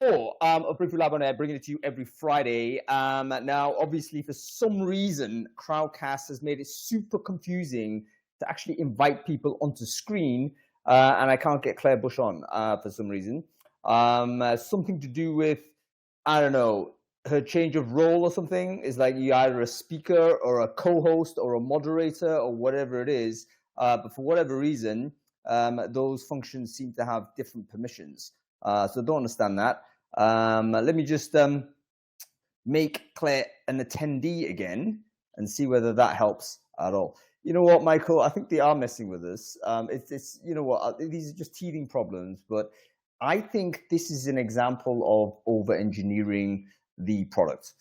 214 of Brainfood Lab on Air, bringing it to you every Friday. Now, obviously, for some reason, Crowdcast has made it super confusing to actually invite people onto screen, and I can't get Claire Bush on for some reason. Something to do with, I don't know, her change of role or something. Is like you're either a speaker or a co-host or a moderator or whatever it is. But for whatever reason, those functions seem to have different permissions. So don't understand that. Let me just make Claire an attendee again and see whether that helps at all. You know what, Michael? I think they are messing with us. It's you know what? These are just teething problems, but I think this is an example of over-engineering the product.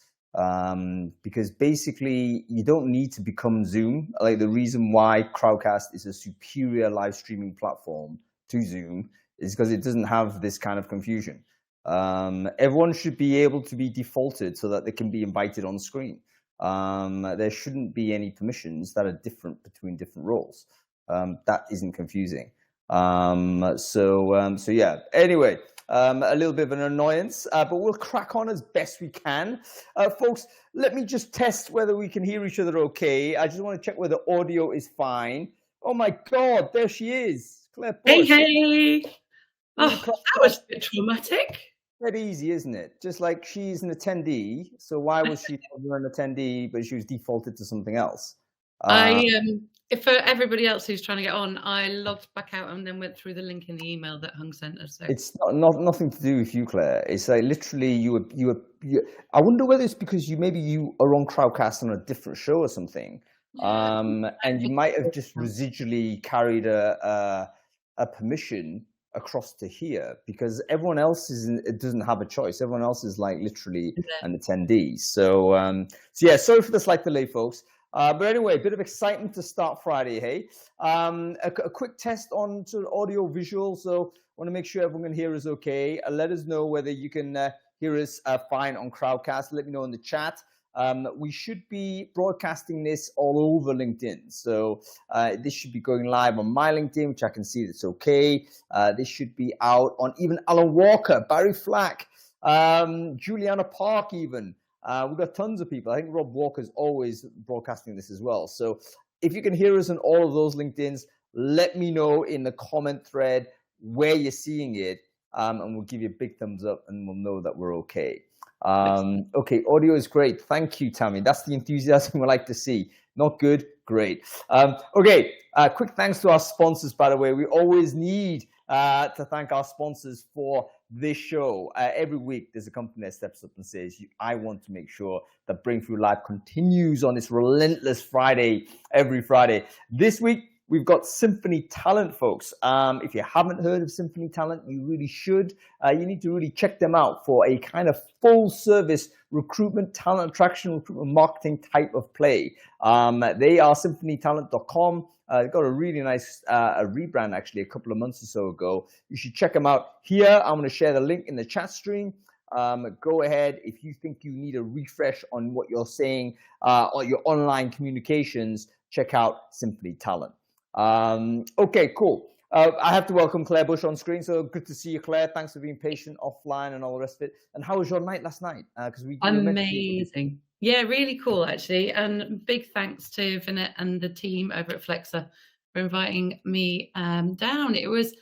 Because basically you don't need to become Zoom. Like the reason why Crowdcast is a superior live streaming platform to Zoom is because it doesn't have this kind of confusion. Everyone should be able to be defaulted so that they can be invited on screen. There shouldn't be any permissions that are different between different roles. That isn't confusing. So yeah, anyway, a little bit of an annoyance, but we'll crack on as best we can. Folks, let me just test whether we can hear each other okay. I just want to check whether audio is fine. Oh my God, there she is. Claire Bush. Hey. Oh, that was a bit traumatic. That easy, isn't it? Just like she's an attendee, so why was she never an attendee, but she was defaulted to something else? For everybody else who's trying to get on, I logged back out and then went through the link in the email that Hung sent us. So. It's nothing to do with you, Claire. It's like literally you were. I wonder whether it's because you are on Crowdcast on a different show or something, and you might have just residually carried a permission across to here, because everyone else doesn't have a choice. Everyone else is like literally an attendee. So yeah, sorry for the slight delay, folks. But anyway, a bit of excitement to start Friday, hey? A quick test on sort of audio visual. So I want to make sure everyone can hear us okay. Let us know whether you can hear us fine on Crowdcast. Let me know in the chat. We should be broadcasting this all over LinkedIn. So this should be going live on my LinkedIn, which I can see that's okay. This should be out on even Alan Walker, Barry Flack, Juliana Park even. We've got tons of people. I think Rob Walker's always broadcasting this as well. So if you can hear us on all of those LinkedIns, let me know in the comment thread where you're seeing it, and we'll give you a big thumbs up and we'll know that we're okay. Okay, audio is great. Thank you, Tammy. That's the enthusiasm we like to see. Not good, great. Okay, quick thanks to our sponsors, by the way. We always need to thank our sponsors for this show. Every week, there's a company that steps up and says, I want to make sure that Brainfood Live continues on its relentless Friday, every Friday. This week, we've got Symphony Talent, folks. If you haven't heard of Symphony Talent, you really should. You need to really check them out for a kind of full-service recruitment, talent attraction, recruitment marketing type of play. They are symphonytalent.com. They got a really nice rebrand, actually, a couple of months or so ago. You should check them out here. I'm going to share the link in the chat stream. Go ahead. If you think you need a refresh on what you're saying or your online communications, check out Symphony Talent. Okay, cool. I have to welcome Claire Bush on screen. So good to see you, Claire. Thanks for being patient offline and all the rest of it. And how was your night last night? Amazing. Yeah, really cool, actually. And big thanks to Vinette and the team over at Flexa for inviting me down. It was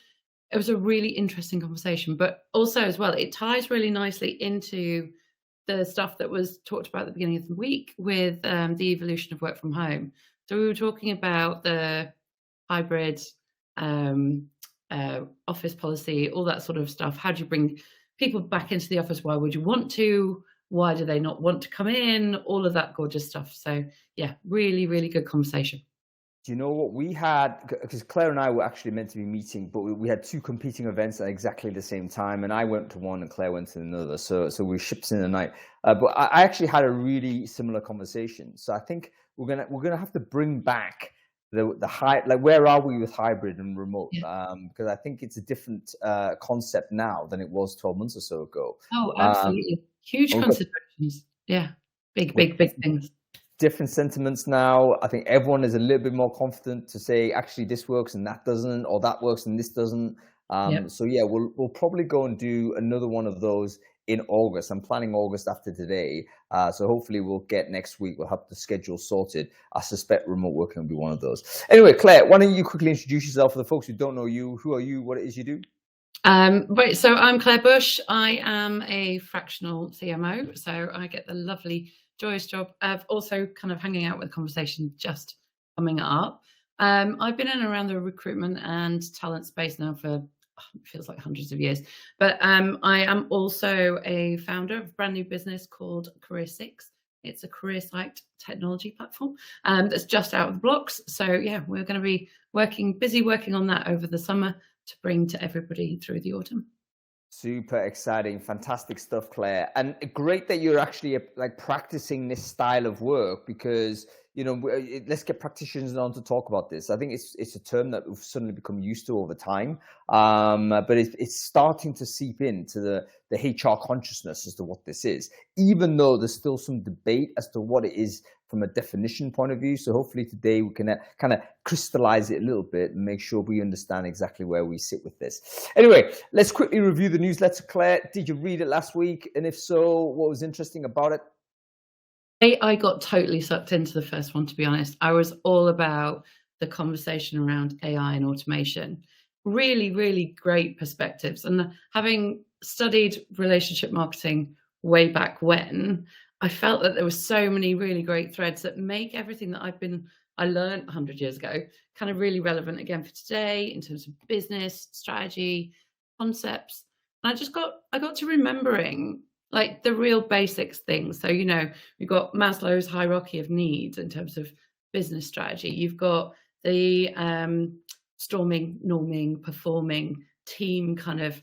a really interesting conversation, but also as well, it ties really nicely into the stuff that was talked about at the beginning of the week with the evolution of work from home. So we were talking about the hybrid office policy, all that sort of stuff. How do you bring people back into the office? Why would you want to? Why do they not want to come in? All of that gorgeous stuff. So yeah, really, really good conversation. Do you know what we had? Because Claire and I were actually meant to be meeting, but we had two competing events at exactly the same time, and I went to one and Claire went to another. So we shipped in the night. But I actually had a really similar conversation. So I think we're gonna have to bring back the high, like where are we with hybrid and remote? Yeah. Because I think it's a different concept now than it was 12 months or so ago. Oh, absolutely. Huge considerations. Yeah. Big things. Different sentiments now. I think everyone is a little bit more confident to say, actually, this works and that doesn't, or that works and this doesn't. Yeah. So yeah, we'll probably go and do another one of those in August. I'm planning August after today. So hopefully we'll get next week. We'll have the schedule sorted. I suspect remote working will be one of those. Anyway, Claire, why don't you quickly introduce yourself for the folks who don't know you? Who are you? What it is you do? Right, so I'm Claire Bush. I am a fractional CMO, so I get the lovely, joyous job of also kind of hanging out with conversation just coming up. I've been in and around the recruitment and talent space now for it feels like hundreds of years, but I am also a founder of a brand new business called Career 6. It's a career site technology platform that's just out of the blocks. So yeah, we're going to be busy working on that over the summer to bring to everybody through the autumn. Super exciting, fantastic stuff, Claire, and great that you're actually like practicing this style of work, because let's get practitioners on to talk about this. I think it's a term that we've suddenly become used to over time, but it's starting to seep into the HR consciousness as to what this is, even though there's still some debate as to what it is from a definition point of view. So hopefully today we can kind of crystallize it a little bit and make sure we understand exactly where we sit with this. Anyway, let's quickly review the newsletter. Claire, did you read it last week? And if so, what was interesting about it? I got totally sucked into the first one, to be honest. I was all about the conversation around AI and automation. Really, really great perspectives. And having studied relationship marketing way back when, I felt that there were so many really great threads that make everything that I learned 100 years ago kind of really relevant again for today in terms of business, strategy, concepts. And I got to remembering like the real basics things. So, you've got Maslow's hierarchy of needs in terms of business strategy. You've got the storming, norming, performing team kind of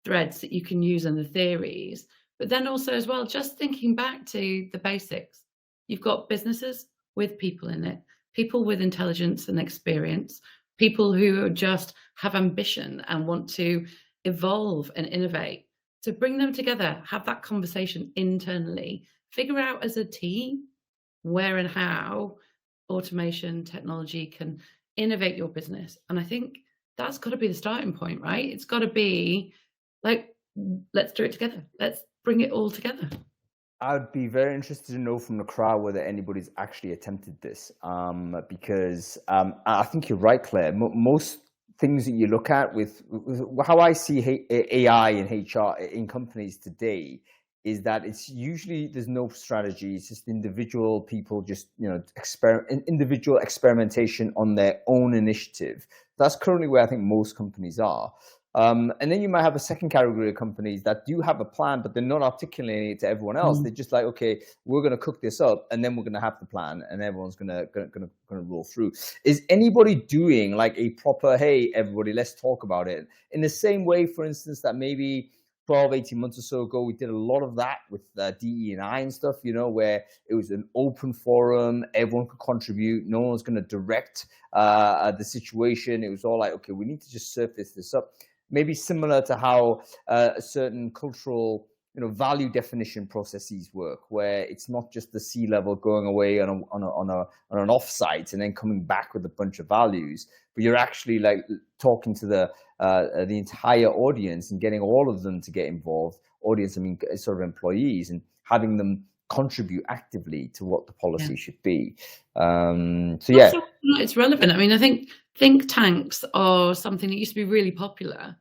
threads that you can use in the theories. But then also as well, just thinking back to the basics. You've got businesses with people in it, people with intelligence and experience, people who just have ambition and want to evolve and innovate. To bring them together, have that conversation internally, figure out as a team where and how automation technology can innovate your business. And I think that's got to be the starting point, right? It's got to be like, let's do it together. Let's bring it all together. I'd be very interested to know from the crowd whether anybody's actually attempted this, because I think you're right, Claire. Most things that you look at with how I see AI in HR in companies today is that it's usually there's no strategy. It's just individual people just individual experimentation on their own initiative. That's currently where I think most companies are. And then you might have a second category of companies that do have a plan, but they're not articulating it to everyone else. They're just like, okay, we're going to cook this up, and then we're going to have the plan, and everyone's going to roll through. Is anybody doing like a proper, hey, everybody, let's talk about it? In the same way, for instance, that maybe 12, 18 months or so ago, we did a lot of that with DE&I and stuff, where it was an open forum, everyone could contribute, no one's going to direct the situation. It was all like, okay, we need to just surface this up. Maybe similar to how certain cultural, value definition processes work, where it's not just the C-level going away on an offsite and then coming back with a bunch of values, but you're actually like talking to the entire audience and getting all of them to get involved. Audience, I mean, sort of employees, and having them contribute actively to what the policy should be. So yeah, it's relevant. I mean, I think think tanks are something that used to be really popular,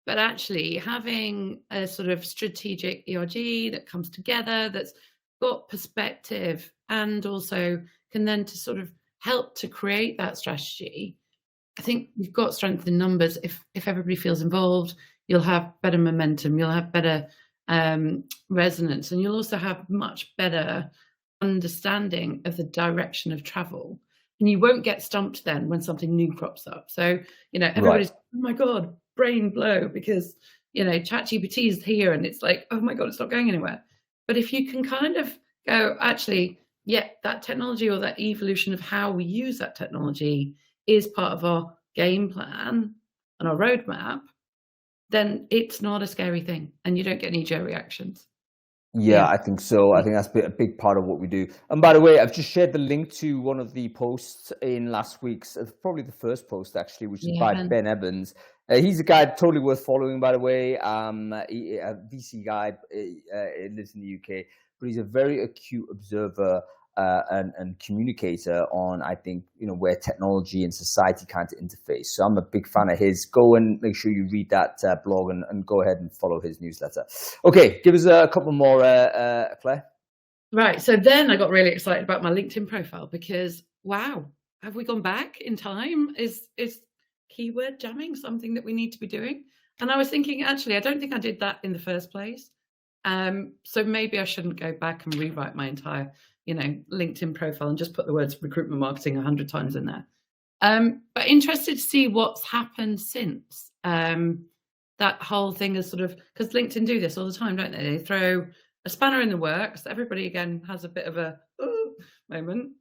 but actually having a sort of strategic ERG that comes together, that's got perspective, and also can then to sort of help to create that strategy. I think you've got strength in numbers. If everybody feels involved, you'll have better momentum, you'll have better resonance, and you'll also have much better understanding of the direction of travel. And you won't get stumped then when something new crops up. So, everybody's, oh my God, brain blow, because, ChatGPT is here and it's like, oh my God, it's not going anywhere. But if you can kind of go, actually, yeah, that technology or that evolution of how we use that technology is part of our game plan and our roadmap, then it's not a scary thing and you don't get knee-jerk reactions. Yeah, I think so. I think that's a big part of what we do. And by the way, I've just shared the link to one of the posts in last week's, probably the first post actually, which is by Ben Evans. He's a guy totally worth following, by the way. A VC guy, lives in the UK, but he's a very acute observer and communicator on, I think, where technology and society kind of interface. So I'm a big fan of his. Go and make sure you read that blog and go ahead and follow his newsletter. Okay, give us a couple more, Claire. Right. So then I got really excited about my LinkedIn profile because, wow, have we gone back in time? Is keyword jamming something that we need to be doing? And I was thinking, actually, I don't think I did that in the first place. So maybe I shouldn't go back and rewrite my entire LinkedIn profile and just put the words recruitment marketing 100 times in there. But interested to see what's happened since. That whole thing is sort of, because LinkedIn do this all the time, don't they? They throw a spanner in the works. Everybody again has a bit of a moment.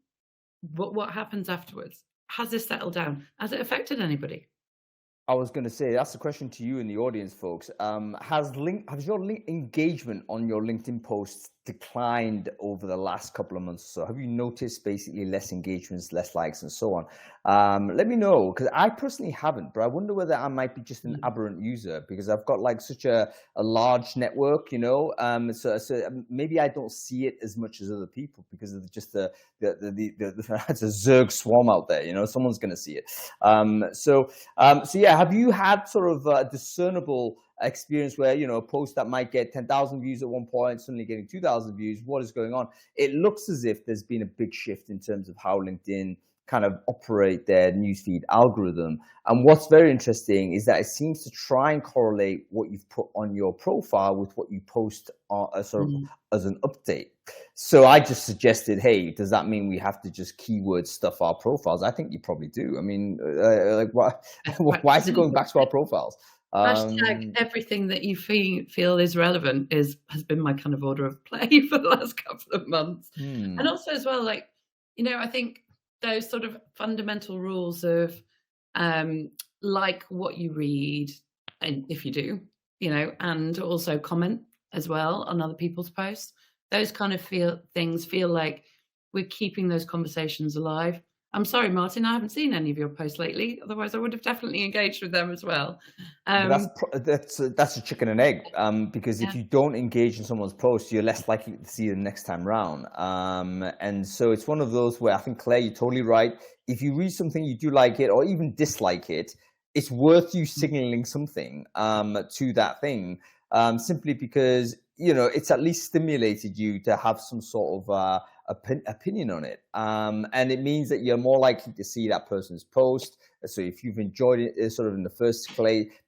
But what happens afterwards? Has this settled down? Has it affected anybody? I was going to say, that's a question to you in the audience, folks. Has your engagement on your LinkedIn posts declined over the last couple of months or so? Have you noticed basically less engagements, less likes, and so on? Let me know, because I personally haven't, but I wonder whether I might be just an aberrant user, because I've got like such a large network, so maybe I don't see it as much as other people because of just the it's a Zerg swarm out there, someone's going to see it. So yeah, have you had sort of a discernible experience where, a post that might get 10,000 views at one point, suddenly getting 2,000 views? What is going on? It looks as if there's been a big shift in terms of how LinkedIn kind of operate their newsfeed algorithm. And what's very interesting is that it seems to try and correlate what you've put on your profile with what you post sort of as an update. So I just suggested, hey, does that mean we have to just keyword stuff our profiles? I think you probably do. I mean, why is it going back to our profiles? Hashtag everything that you feel is relevant has been my kind of order of play for the last couple of months. And also as well, like, I think those sort of fundamental rules of like what you read, and if you do, and also comment as well on other people's posts, those kind of feel like we're keeping those conversations alive. I'm sorry, Martin, I haven't seen any of your posts lately. Otherwise, I would have definitely engaged with them as well. That's a chicken and egg, because if you don't engage in someone's post, you're less likely to see them next time round. And so it's one of those where I think, Claire, you're totally right. If you read something, you do like it or even dislike it, it's worth you signaling something to that thing, simply because, it's at least stimulated you to have some sort of opinion on it, and it means that you're more likely to see that person's post. So if you've enjoyed it sort of in the first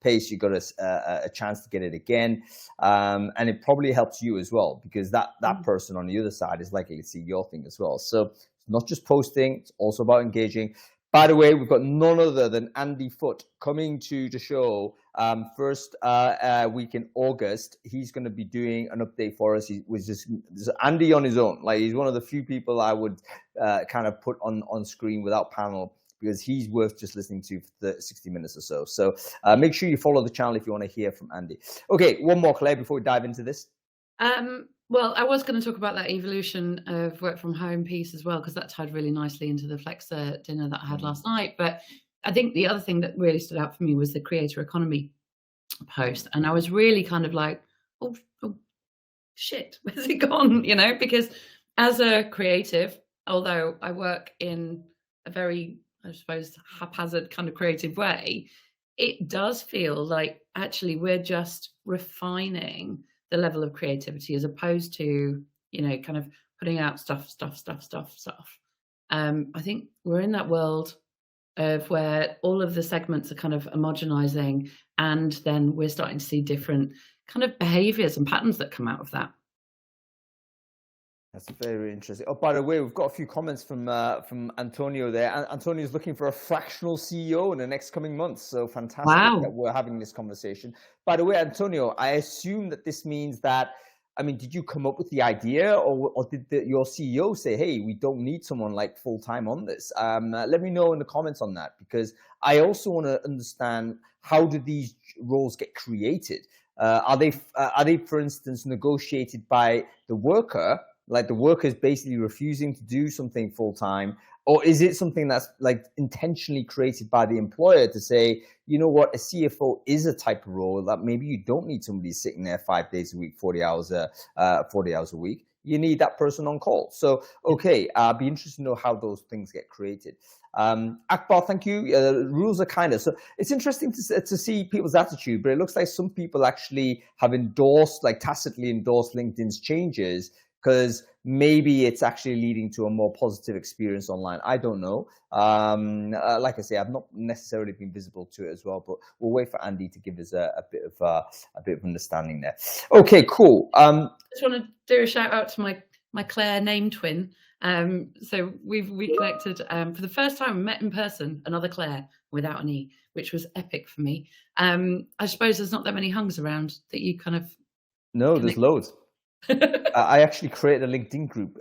pace, you got a chance to get it again, and it probably helps you as well, because that person on the other side is likely to see your thing as well. So it's not just posting, it's also about engaging. By the way, we've got none other than Andy Foote coming to the show first week in August. He's going to be doing an update for us. He was just Andy on his own. Like, he's one of the few people I would kind of put on screen without panel, because he's worth just listening to for 60 minutes or so. So make sure you follow the channel if you want to hear from Andy. Okay, one more, Claire, before we dive into this. Well, I was going to talk about that evolution of work from home piece as well, because that tied really nicely into the Flexa dinner that I had last night. But I think the other thing that really stood out for me was the creator economy post. And I was really kind of like, oh shit, where's it gone? Because as a creative, although I work in a very, I suppose, haphazard kind of creative way, it does feel like actually we're just refining the level of creativity as opposed to, kind of putting out stuff. I think we're in that world of where all of the segments are kind of homogenizing, and then we're starting to see different kind of behaviors and patterns that come out of that. That's very interesting. Oh, by the way, we've got a few comments from Antonio there. Antonio's looking for a fractional CEO in the next coming months. So fantastic that we're having this conversation. By the way, Antonio, I assume that this means that, did you come up with the idea, or did your CEO say, hey, we don't need someone like full-time on this? Let me know in the comments on that, because I also want to understand, how do these roles get created? Are they, for instance, negotiated by the worker? Like the worker is basically refusing to do something full time, or is it something that's like intentionally created by the employer to say, you know what, a CFO is a type of role that maybe you don't need somebody sitting there 5 days a week, 40 hours a week. You need that person on call. So, okay, I'd be interested to know how those things get created. Akbar, thank you. Rules are kinder. So it's interesting to see people's attitude, but it looks like some people actually have endorsed, like tacitly endorsed LinkedIn's changes, because maybe it's actually leading to a more positive experience online. I don't know. Like I say, I've not necessarily been visible to it as well, but we'll wait for Andy to give us a bit of understanding there. Okay, cool. I just want to do a shout out to my Clair name twin. So we've reconnected for the first time. We met in person, another Claire without an E, which was epic for me. I suppose there's not that many hungs around that you kind of. No, there's loads. I actually created a LinkedIn group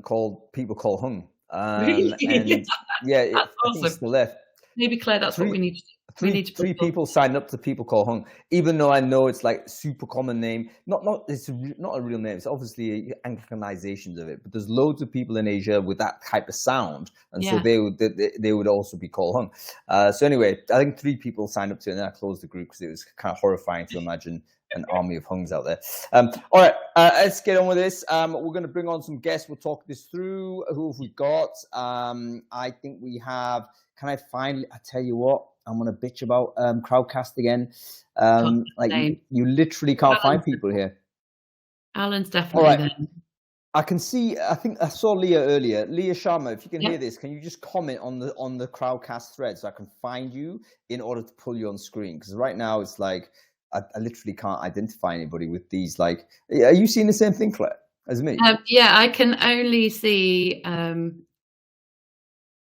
called People Call Hung. Really? And yeah, That's awesome. it's still there. Maybe Claire, that's what we need to do. Three people signed up to People Call Hung, even though I know it's like super common name. It's not a real name. It's obviously Anglicanizations of it. But there's loads of people in Asia with that type of sound, and so they would also be Call Hung. So anyway, I think 3 people signed up to it, and then I closed the group because it was kind of horrifying to imagine an army of hungs out there. All right, let's get on with this. We're going to bring on some guests. We'll talk this through. Who have we got? I think we have. Can I finally? I tell you what, I'm going to bitch about Crowdcast again. Like you literally can't find people here. Alan's definitely there. I can see. I think I saw Leah earlier. Leah Sharma, if you can hear this, can you just comment on the Crowdcast thread so I can find you in order to pull you on screen? Because right now it's like I literally can't identify anybody with these. Like, are you seeing the same thing, Claire, as me? Yeah, I can only see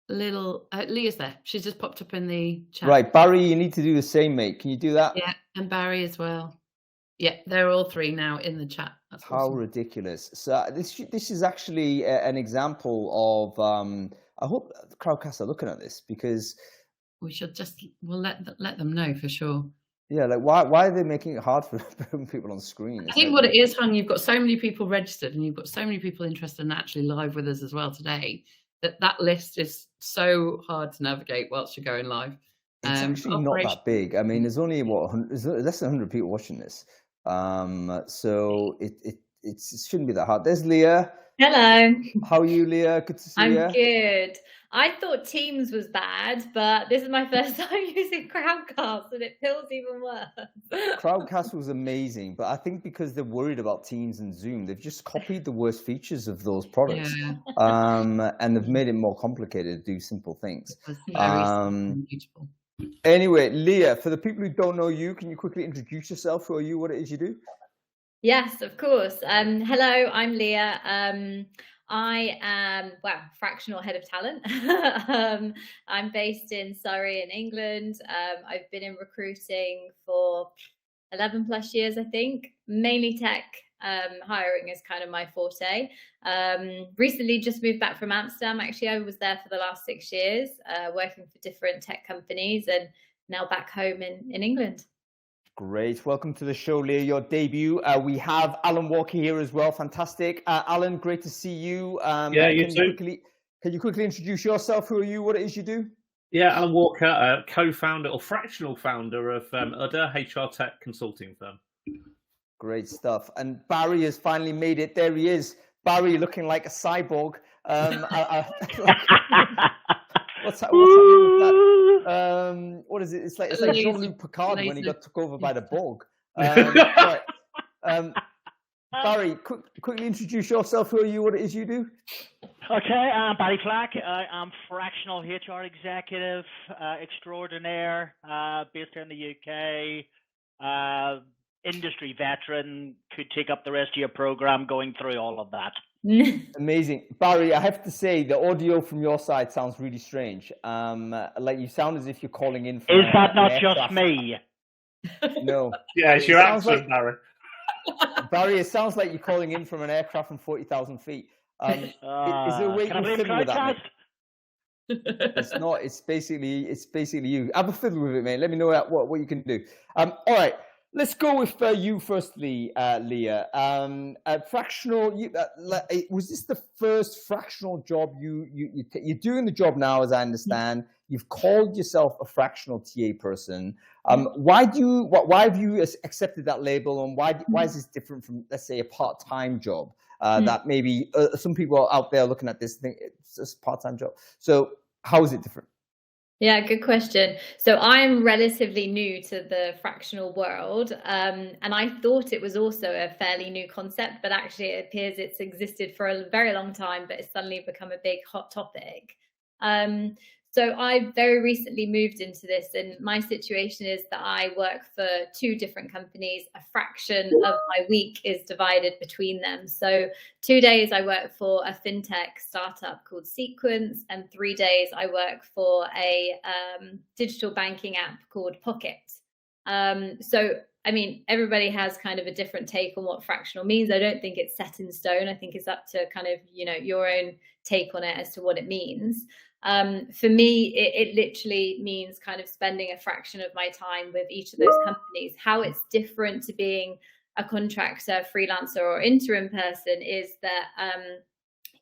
Leah's there. She's just popped up in the chat. Right, Barry, you need to do the same, mate. Can you do that? Yeah, and Barry as well. Yeah, they're all 3 now in the chat. That's how awesome. Ridiculous. So this is actually an example of. I hope the Crowdcast are looking at this, because we should we'll let them know for sure. Yeah, like why are they making it hard for people on screen? I think what it is, Hung, you've got so many people registered and you've got so many people interested and actually live with us as well today, that list is so hard to navigate whilst you're going live. It's actually not that big. I mean, there's only there's less than 100 people watching this, so it shouldn't be that hard. There's Leah. Hello. How are you, Leah? Good to see you. I'm good. I thought Teams was bad, but this is my first time using Crowdcast, and it feels even worse. Crowdcast was amazing, but I think because they're worried about Teams and Zoom, they've just copied the worst features of those products, and they've made it more complicated to do simple things. Beautiful. Anyway, Leah, for the people who don't know you, can you quickly introduce yourself? Who are you? What it is you do? Yes, of course. Hello, I'm Leah. I am, fractional head of talent. I'm based in Surrey in England. I've been in recruiting for 11 plus years, I think. Mainly tech. Hiring is kind of my forte. Recently just moved back from Amsterdam. Actually, I was there for the last 6 years, working for different tech companies, and now back home in England. Great. Welcome to the show, Leah, your debut. We have Alan Walker here as well. Fantastic. Alan, great to see you. You too. Can you quickly introduce yourself? Who are you? What it is you do? Yeah, Alan Walker, co-founder or fractional founder of Udder, HR tech consulting firm. Great stuff. And Barry has finally made it. There he is. Barry looking like a cyborg. What's happening with that? What is it? It's like Jean-Luc Picard when he got took over by the Borg. Barry, quickly introduce yourself. Who are you? What it is you do? Okay, I'm Barry Flack. I'm fractional HR executive extraordinaire, based here in the UK. Industry veteran, could take up the rest of your program going through all of that. Amazing. Barry, I have to say the audio from your side sounds really strange. Like you sound as if you're calling in from Is that not just me? No. Yeah, it's your accent, Barry. Barry, it sounds like you're calling in from an aircraft from 40,000 feet. Is there a way you can fiddle with that, mate? It's not. It's basically you. Have a fiddle with it, mate. Let me know what you can do. All right. Let's go with you firstly, Leah. Fractional. Was this the first fractional job you're doing the job now, as I understand? You've called yourself a fractional TA person. Why have you accepted that label, and why is this different from, let's say, a part-time job that maybe some people out there looking at this think it's just a part-time job? So how is it different? Yeah, good question. So I'm relatively new to the fractional world, and I thought it was also a fairly new concept, but actually it appears it's existed for a very long time, but it's suddenly become a big hot topic. So I very recently moved into this, and my situation is that I work for 2 different companies. A fraction of my week is divided between them. So 2 days I work for a fintech startup called Sequence, and 3 days I work for a digital banking app called Pocket. So, I mean, everybody has kind of a different take on what fractional means. I don't think it's set in stone. I think it's up to kind of, your own take on it as to what it means. For me, it literally means kind of spending a fraction of my time with each of those companies. How it's different to being a contractor, freelancer, or interim person is that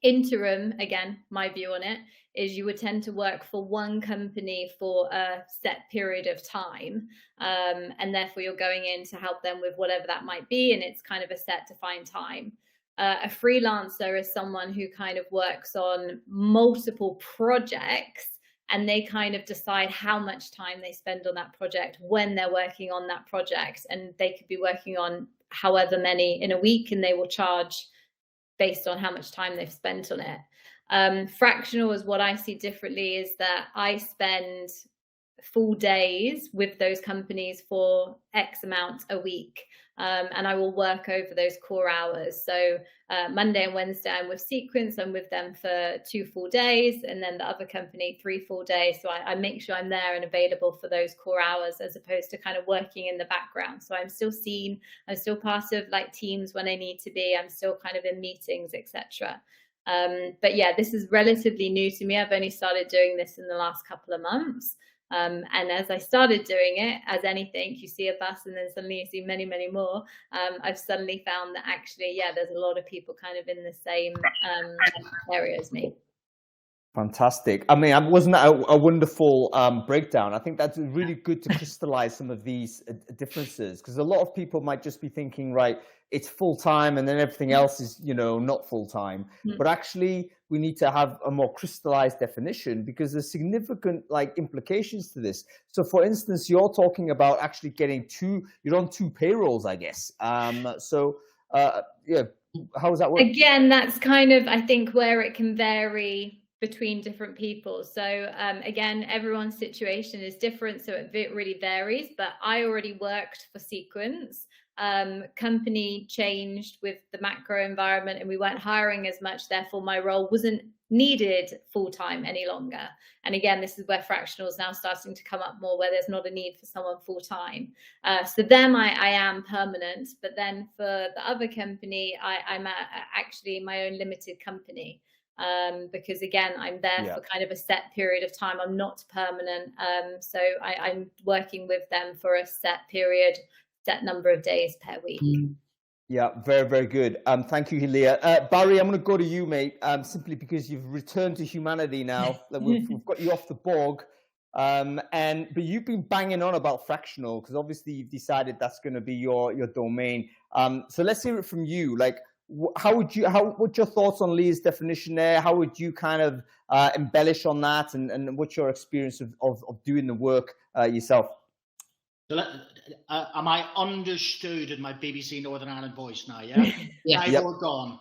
interim, again, my view on it, is you would tend to work for one company for a set period of time. And therefore, you're going in to help them with whatever that might be. And it's kind of a set defined time. A freelancer is someone who kind of works on multiple projects, and they kind of decide how much time they spend on that project when they're working on that project. And they could be working on however many in a week, and they will charge based on how much time they've spent on it. Fractional is what I see differently, is that I spend full days with those companies for X amount a week. And I will work over those core hours. So Monday and Wednesday, I'm with Sequence. I'm with them for 2 full days, and then the other company 3 full days. So I make sure I'm there and available for those core hours, as opposed to kind of working in the background. So I'm still seen. I'm still part of like teams when I need to be. I'm still kind of in meetings, etc. But yeah, this is relatively new to me. I've only started doing this in the last couple of months. And as I started doing it, as anything, you see a bus and then suddenly you see many, many more. I've suddenly found that actually, yeah, there's a lot of people kind of in the same area as me. Fantastic. I mean, wasn't that a wonderful breakdown? I think that's really good to crystallize some of these differences, because a lot of people might just be thinking, right, it's full time and then everything else is, not full time. But actually, we need to have a more crystallized definition, because there's significant implications to this. So, for instance, you're talking about actually getting you're on 2 payrolls, I guess. Yeah, how does that work? Again, that's kind of, I think, where it can vary between different people. So again, everyone's situation is different, so it really varies. But I already worked for Sequence. Company changed with the macro environment, and we weren't hiring as much. Therefore, my role wasn't needed full time any longer. And again, this is where fractional is now starting to come up more, where there's not a need for someone full time. So them, I am permanent. But then for the other company, I'm actually my own limited company. Because again, I'm there for kind of a set period of time. I'm not permanent. So I'm working with them for a set period, set number of days per week. Yeah, very, very good. Thank you, Leah. Barry, I'm going to go to you, mate, simply because you've returned to humanity now. We've got you off the bog. But you've been banging on about fractional, because obviously you've decided that's going to be your domain. So let's hear it from you. What's your thoughts on Leah's definition there? How would you kind of embellish on that, and what's your experience of doing the work yourself? So am I understood in my BBC Northern Ireland voice now? Yeah. Yeah. Yep. Or gone.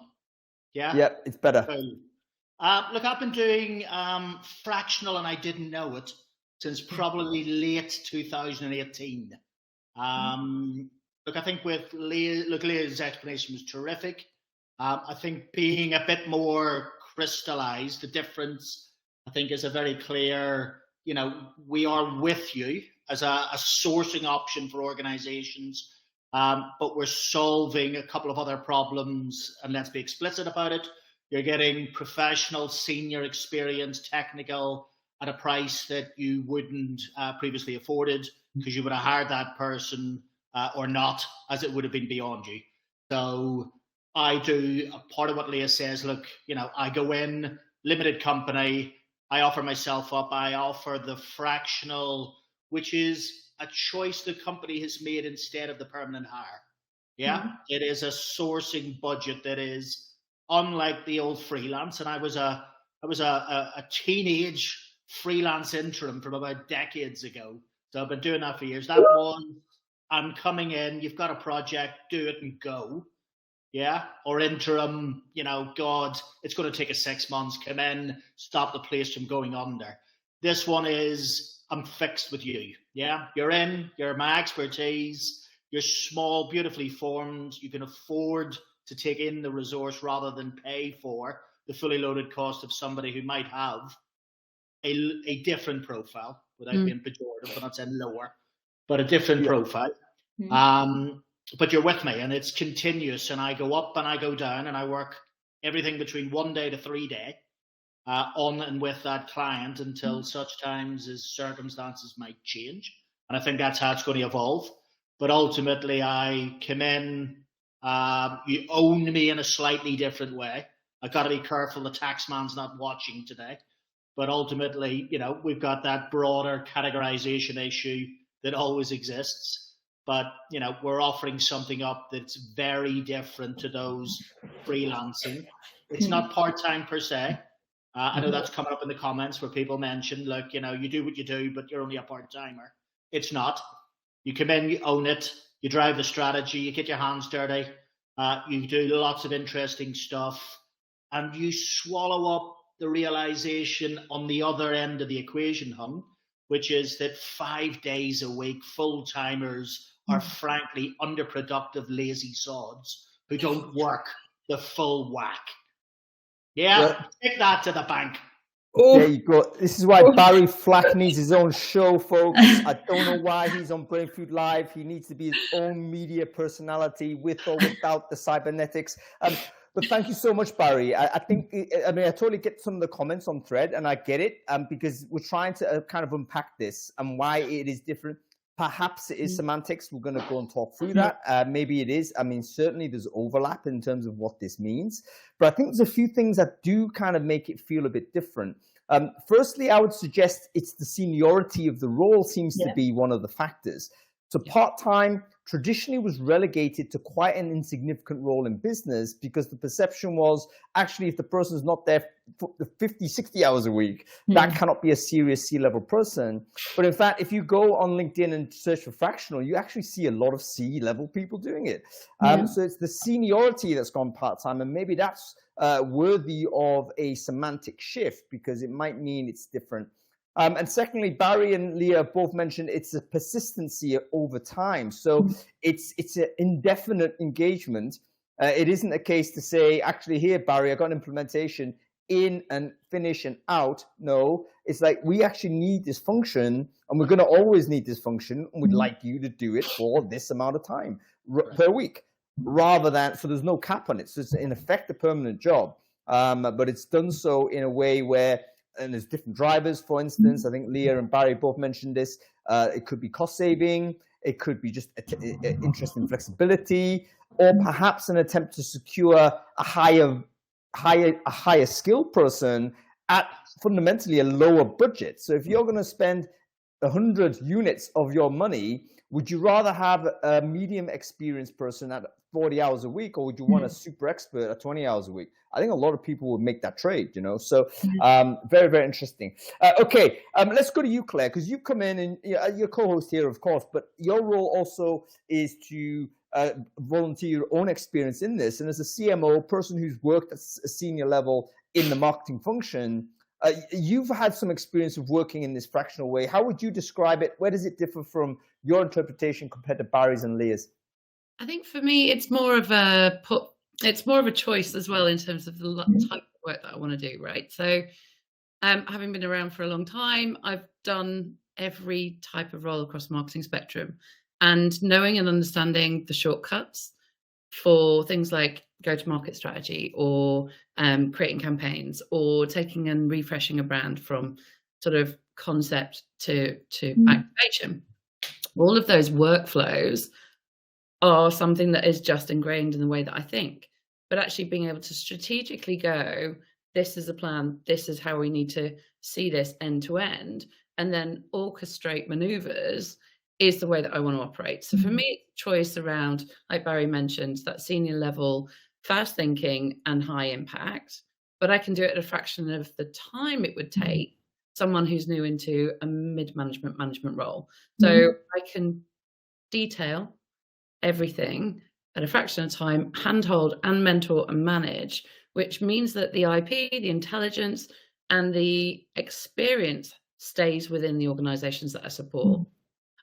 Yeah. Yep, it's better. Look, I've been doing fractional, and I didn't know it since probably late 2018. Look, I think with Leah's explanation was terrific. I think being a bit more crystallized, the difference, I think, is a very clear, we are with you as a sourcing option for organizations, but we're solving a couple of other problems, and let's be explicit about it. You're getting professional, senior experience, technical, at a price that you wouldn't previously afforded, because you would have hired that person or not, as it would have been beyond you. So I do part of what Leah says. Look, I go in, limited company, I offer myself up, I offer the fractional, which is a choice the company has made instead of the permanent hire. Yeah, it is a sourcing budget that is unlike the old freelance. And I was a teenage freelance interim from about decades ago. So I've been doing that for years. That was, I'm coming in, you've got a project, do it and go. Yeah. Or interim, God, it's going to take us 6 months, come in, stop the place from going under. This one is, I'm fixed with you. Yeah. You're in, you're my expertise, you're small, beautifully formed. You can afford to take in the resource rather than pay for the fully loaded cost of somebody who might have a different profile, without being pejorative, but not saying lower, but a different profile. But you're with me, and it's continuous, and I go up and I go down, and I work everything between 1 day to 3 day on and with that client until such times as circumstances might change. And I think that's how it's going to evolve. But ultimately, I come in, you own me in a slightly different way. I've got to be careful the tax man's not watching today. But ultimately, we've got that broader categorization issue that always exists. But, we're offering something up that's very different to those freelancing. It's not part-time per se. I know that's coming up in the comments where people mention, look, you do what you do, but you're only a part-timer. It's not. You come in, you own it, you drive the strategy, you get your hands dirty, you do lots of interesting stuff, and you swallow up the realization on the other end of the equation, which is that 5 days a week, full-timers are frankly underproductive, lazy sods who don't work the full whack. Yeah, take that to the bank. There you go. This is why Barry Flack needs his own show, folks. I don't know why he's on Brainfood Live. He needs to be his own media personality with or without the cybernetics. But thank you so much, Barry. I totally get some of the comments on thread, and I get it because we're trying to kind of unpack this and why it is different. Perhaps it is semantics. We're going to go and talk through that. Maybe it is. Certainly there's overlap in terms of what this means. But I think there's a few things that do kind of make it feel a bit different. Firstly, I would suggest it's the seniority of the role seems to be one of the factors. So part-time traditionally was relegated to quite an insignificant role in business because the perception was actually if the person's not there for 50, 60 hours a week, that cannot be a serious C-level person. But in fact, if you go on LinkedIn and search for fractional, you actually see a lot of C-level people doing it. So it's the seniority that's gone part-time, and maybe that's worthy of a semantic shift because it might mean it's different. And secondly, Barry and Leah both mentioned it's a persistency over time. So it's an indefinite engagement. It isn't a case to say, actually, here, Barry, I got an implementation in and finish and out. No, it's like we actually need this function and we're going to always need this function. And we'd like you to do it for this amount of time per week rather than, so there's no cap on it. So it's in effect a permanent job. But it's done so in a way where, and there's different drivers, for instance. I think Leah and Barry both mentioned this. It could be cost saving. It could be just interest in flexibility, or perhaps an attempt to secure a higher skilled person at fundamentally a lower budget. So if you're going to spend 100 units of your money, would you rather have a medium experienced person at 40 hours a week, or would you want a super expert at 20 hours a week? I think a lot of people would make that trade, So very, very interesting. Okay, let's go to you, Claire, because you come in and you're co-host here, of course, but your role also is to volunteer your own experience in this. And as a CMO, person who's worked at a senior level in the marketing function, you've had some experience of working in this fractional way. How would you describe it? Where does it differ from your interpretation compared to Barry's and Leah's? I think for me, it's more of a choice as well in terms of the type of work that I want to do, right? So having been around for a long time, I've done every type of role across the marketing spectrum, and knowing and understanding the shortcuts for things like go-to-market strategy or creating campaigns or taking and refreshing a brand from sort of concept to activation. All of those workflows are something that is just ingrained in the way that I think. But actually being able to strategically go, this is the plan, this is how we need to see this end to end, and then orchestrate maneuvers is the way that I want to operate. So for me, choice around, like Barry mentioned, that senior level, fast thinking and high impact, but I can do it at a fraction of the time it would take someone who's new into a mid-management management role. So I can detail everything at a fraction of time, handhold and mentor and manage, which means that the IP, the intelligence and the experience stays within the organizations that I support.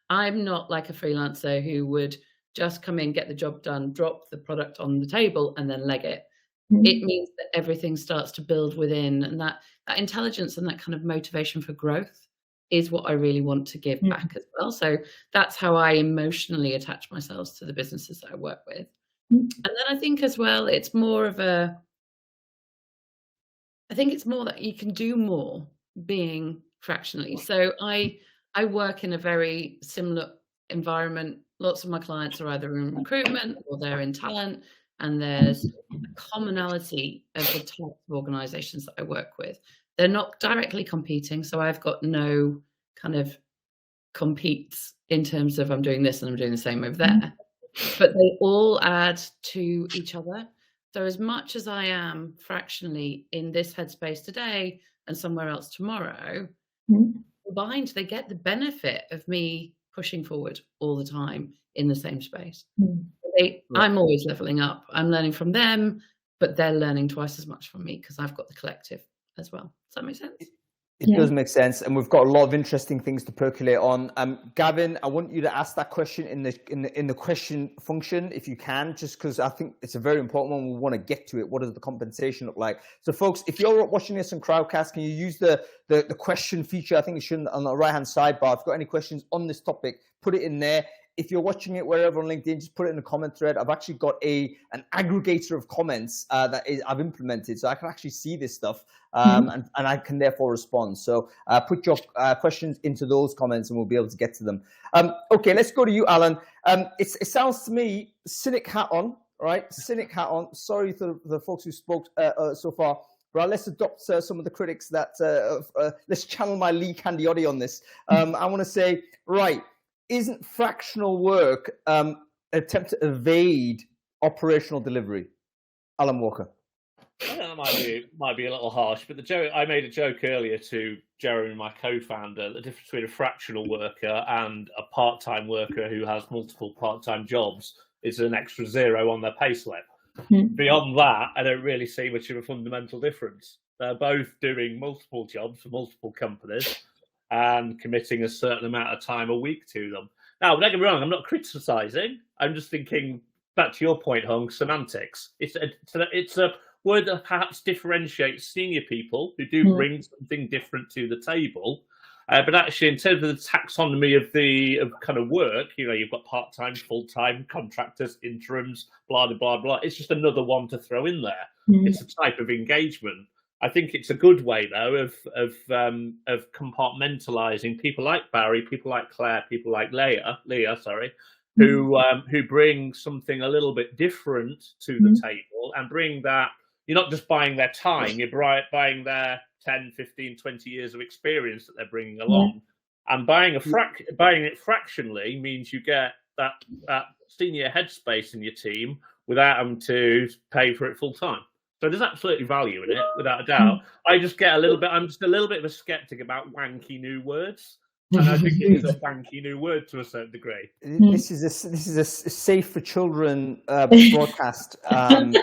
I'm not like a freelancer who would just come in, get the job done, drop the product on the table and then leg it. It means that everything starts to build within, and that intelligence and that kind of motivation for growth is what I really want to give back as well. So that's how I emotionally attach myself to the businesses that I work with. And then I think as well, it's more that you can do more being fractionally. So I work in a very similar environment. Lots of my clients are either in recruitment or they're in talent, and there's a commonality of the types of organizations that I work with. They're not directly competing, so I've got no kind of competes in terms of I'm doing this and I'm doing the same over there, but they all add to each other. So as much as I am fractionally in this headspace today and somewhere else tomorrow, combined, they get the benefit of me pushing forward all the time in the same space. I'm always leveling up. I'm learning from them, but they're learning twice as much from me because I've got the collective as well. Does that make sense? It does make sense, and we've got a lot of interesting things to percolate on. Gavin, I want you to ask that question in the question function if you can, just because I think it's a very important one. We want to get to it. What does the compensation look like? So, folks, if you're watching this on Crowdcast, can you use the question feature? I think it should on the right-hand sidebar. If you've got any questions on this topic, put it in there. If you're watching it wherever on LinkedIn, just put it in the comment thread. I've actually got an aggregator of comments I've implemented, so I can actually see this stuff, and I can therefore respond. So put your questions into those comments, and we'll be able to get to them. Okay, let's go to you, Alan. It sounds to me, cynic hat on, right? Cynic hat on. Sorry to the folks who spoke so far. But let's adopt some of the critics that let's channel my Lee Candioti on this. I want to say, right. Isn't fractional work an attempt to evade operational delivery? Alan Walker. I think that might be a little harsh, but I made a joke earlier to Jeremy, my co-founder, the difference between a fractional worker and a part-time worker who has multiple part-time jobs is an extra zero on their payslip. Beyond that, I don't really see much of a fundamental difference. They're both doing multiple jobs for multiple companies and committing a certain amount of time a week to them. Now, don't get me wrong, I'm not criticising. I'm just thinking, back to your point, Hung, semantics. It's a word that perhaps differentiates senior people who do bring something different to the table. But actually, in terms of the taxonomy of kind of work, you've got part-time, full-time, contractors, interims, blah, blah, blah, blah. It's just another one to throw in there. It's a type of engagement. I think it's a good way, though, of compartmentalising people like Barry, people like Claire, people like Leah, who bring something a little bit different to the table and bring that. You're not just buying their time, you're buying their 10, 15, 20 years of experience that they're bringing along. And buying it fractionally means you get that senior headspace in your team without having to pay for it full time. So there's absolutely value in it, without a doubt. I'm just a little bit of a skeptic about wanky new words. And I think it is a wanky new word to a certain degree. This is a safe for children broadcast, Alan.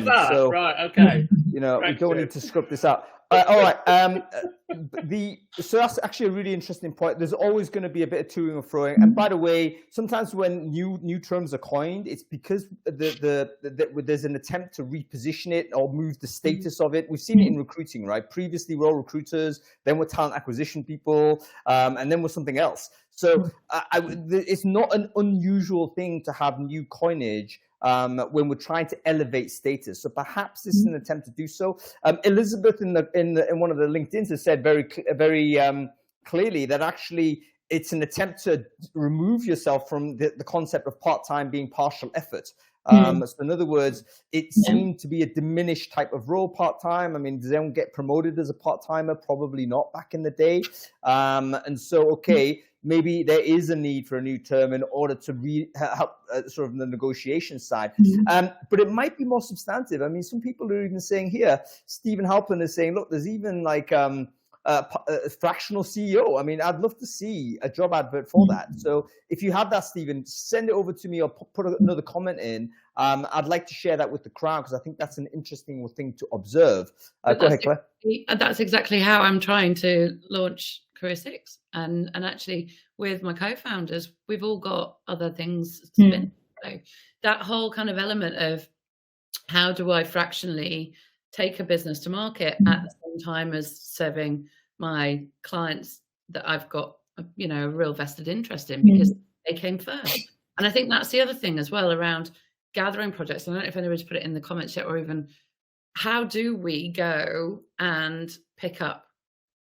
So, right, okay. We don't need to scrub this out. All right. So that's actually a really interesting point. There's always going to be a bit of toing and froing. And by the way, sometimes when new terms are coined, it's because there's an attempt to reposition it or move the status of it. We've seen it in recruiting, right? Previously, we're all recruiters, then we're talent acquisition people, and then we're something else. So it's not an unusual thing to have new coinage when we're trying to elevate status. So perhaps this is an attempt to do so. Elizabeth in one of the LinkedIn's has said very clearly that actually it's an attempt to remove yourself from the concept of part-time being partial effort. So in other words, it seemed to be a diminished type of role, part-time. I mean, does anyone get promoted as a part-timer? Probably not back in the day. And so, okay, maybe there is a need for a new term in order to help sort of the negotiation side. But it might be more substantive. I mean, some people are even saying here, Stephen Halpin is saying, look, there's even like a fractional CEO. I mean, I'd love to see a job advert for that. So if you have that, Stephen, send it over to me or put another comment in. I'd like to share that with the crowd because I think that's an interesting thing to observe. Go ahead, Claire. That's exactly how I'm trying to launch Career 6. And actually, with my co-founders, we've all got other things. So that whole kind of element of how do I fractionally take a business to market at the same time as serving my clients that I've got, you know, a real vested interest in because they came first. And I think that's the other thing as well around gathering projects. I don't know if anybody's put it in the comments yet, or even how do we go and pick up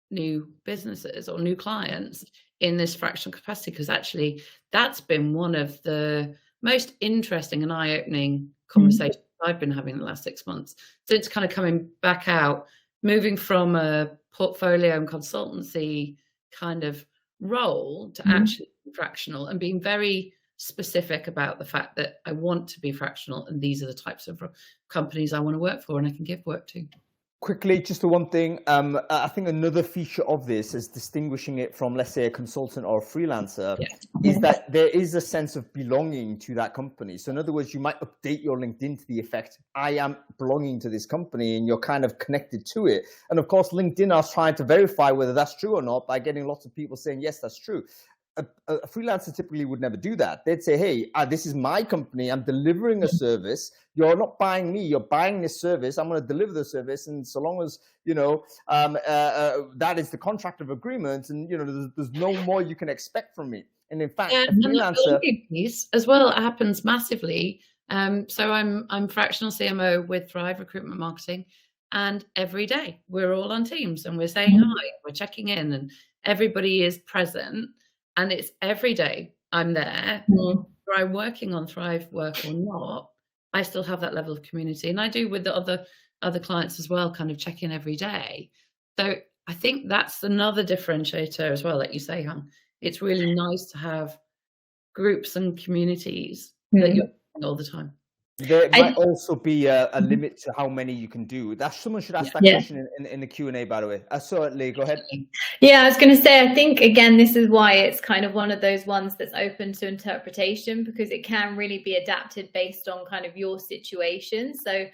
new businesses or new clients in this fractional capacity? Because actually that's been one of the most interesting and eye-opening conversations I've been having in the last 6 months. So it's kind of coming back out, moving from a portfolio and consultancy kind of role to actually fractional and being very specific about the fact that I want to be fractional and these are the types of companies I want to work for and I can give work to. Quickly, just the one thing, I think another feature of this is distinguishing it from, let's say, a consultant or a freelancer, is that there is a sense of belonging to that company. So in other words, you might update your LinkedIn to the effect, I am belonging to this company, and you're kind of connected to it. And of course, LinkedIn are trying to verify whether that's true or not by getting lots of people saying, yes, that's true. A freelancer typically would never do that. They'd say, hey, this is my company. I'm delivering a service. You're not buying me. You're buying this service. I'm going to deliver the service. And so long as, you know, that is the contract of agreement and, you know, there's no more you can expect from me. And in fact, a freelancer piece as well happens massively. So I'm fractional CMO with Thrive Recruitment Marketing. And every day we're all on Teams and we're saying hi, we're checking in and everybody is present. And it's every day I'm there, whether I'm working on Thrive work or not, I still have that level of community. And I do with the other clients as well, kind of check in every day. So I think that's another differentiator as well, like you say, Hung. It's really nice to have groups and communities that you're doing all the time. There might also be a limit to how many you can do. Someone should ask that question in the Q&A, by the way. So, Leah, go ahead. Yeah, I was going to say, I think, again, this is why it's kind of one of those ones that's open to interpretation because it can really be adapted based on kind of your situation. So,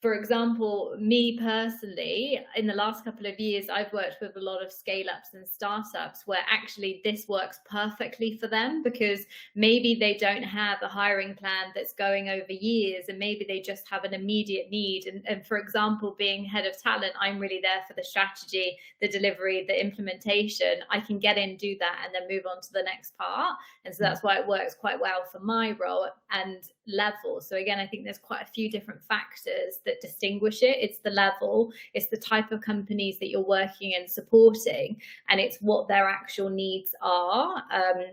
for example, me personally, in the last couple of years, I've worked with a lot of scale-ups and startups where actually this works perfectly for them because maybe they don't have a hiring plan that's going over years and maybe they just have an immediate need. And for example, being head of talent, I'm really there for the strategy, the delivery, the implementation. I can get in, do that, and then move on to the next part. And so that's why it works quite well for my role and level. So again, I think there's quite a few different factors that distinguish it. It's the level, it's the type of companies that you're working and supporting, and it's what their actual needs are.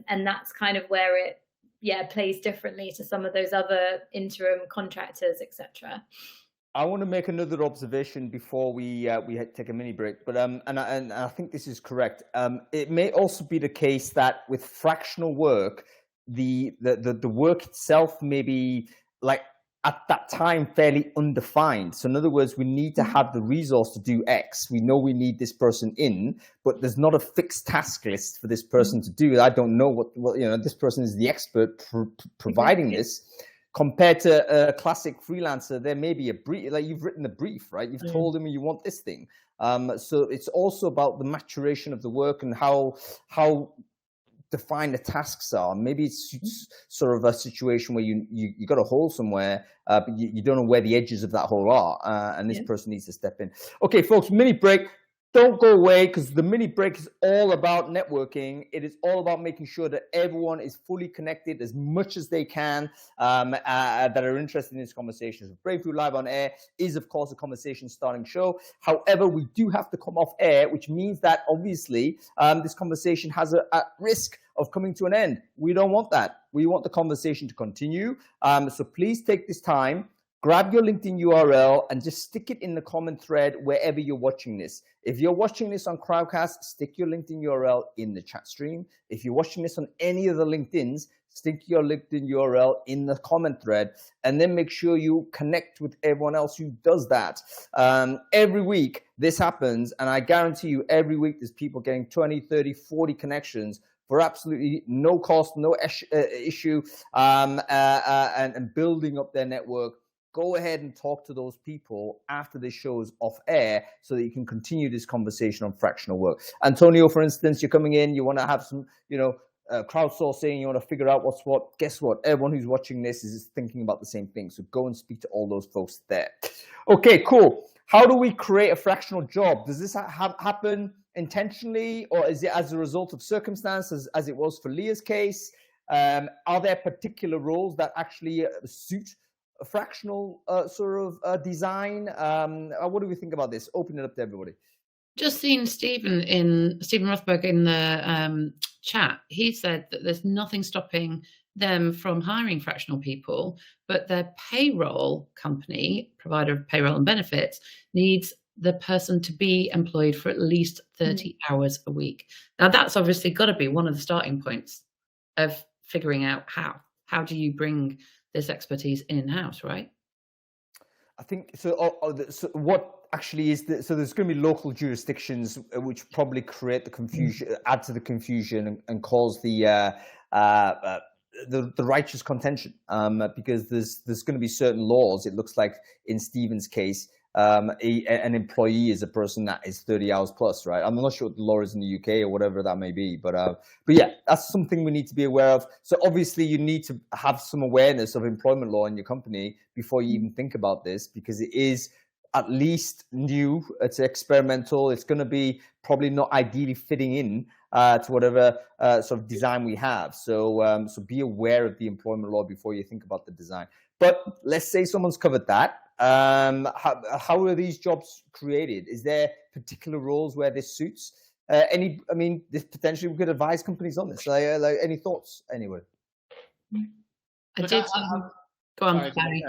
And that's kind of where it plays differently to some of those other interim contractors, etc. I want to make another observation before we take a mini break, but and I think this is correct. It may also be the case that with fractional work, the work itself may be like at that time fairly undefined. So in other words, we need to have the resource to do X. We know we need this person in, but there's not a fixed task list for this person to do. I don't know what you know. This person is the expert providing this. Compared to a classic freelancer, there may be a brief, like you've written the brief, right? You've told them you want this thing. So it's also about the maturation of the work and how defined the tasks are. Maybe it's sort of a situation where you got a hole somewhere, but you don't know where the edges of that hole are, and this person needs to step in. Okay, folks, mini break. Don't go away, because the mini break is all about networking. It is all about making sure that everyone is fully connected as much as they can, that are interested in these conversations. Brainfood Live on Air is, of course, a conversation starting show. However, we do have to come off air, which means that obviously this conversation has a risk of coming to an end. We don't want that. We want the conversation to continue. So please take this time. Grab your LinkedIn URL and just stick it in the comment thread wherever you're watching this. If you're watching this on Crowdcast, stick your LinkedIn URL in the chat stream. If you're watching this on any of the LinkedIns, stick your LinkedIn URL in the comment thread, and then make sure you connect with everyone else who does that. Every week this happens, and I guarantee you every week there's people getting 20, 30, 40 connections for absolutely no cost, no issue, and building up their network. Go ahead and talk to those people after this show's off air so that you can continue this conversation on fractional work. Antonio, for instance, you're coming in, you want to have some, crowdsourcing, you want to figure out what's what. Guess what? Everyone who's watching this is thinking about the same thing. So go and speak to all those folks there. Okay, cool. How do we create a fractional job? Does this happen intentionally, or is it as a result of circumstances, as it was for Leah's case? Are there particular roles that actually suit a fractional design? What do we think about this? Open it up to everybody. Just seen Stephen Rothberg in the chat. He said that there's nothing stopping them from hiring fractional people, but their payroll company, provider of payroll and benefits, needs the person to be employed for at least 30 hours a week. Now, that's obviously got to be one of the starting points of figuring out how do you bring this expertise in-house, right? I think so. So what actually is so there's going to be local jurisdictions which probably create the confusion, add to the confusion, and cause the righteous contention, because there's going to be certain laws. It looks like in Stephen's case, an employee is a person that is 30 hours plus, right? I'm not sure what the law is in the UK or whatever that may be, but yeah, that's something we need to be aware of. So obviously you need to have some awareness of employment law in your company before you even think about this, because it is at least new, it's experimental, it's going to be probably not ideally fitting in to whatever sort of design we have. So so be aware of the employment law before you think about the design. But let's say someone's covered that. How are these jobs created? Is there particular roles where this suits? This potentially we could advise companies on this. Like any thoughts, anyway? I did. Go on, Barry.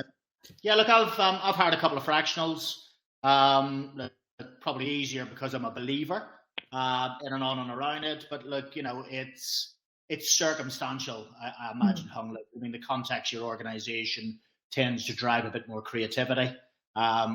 Yeah, look, I've hired a couple of fractionals. Probably easier because I'm a believer in and on and around it. But look, it's circumstantial. I imagine, Hung. I mean, the context of your organization tends to drive a bit more creativity.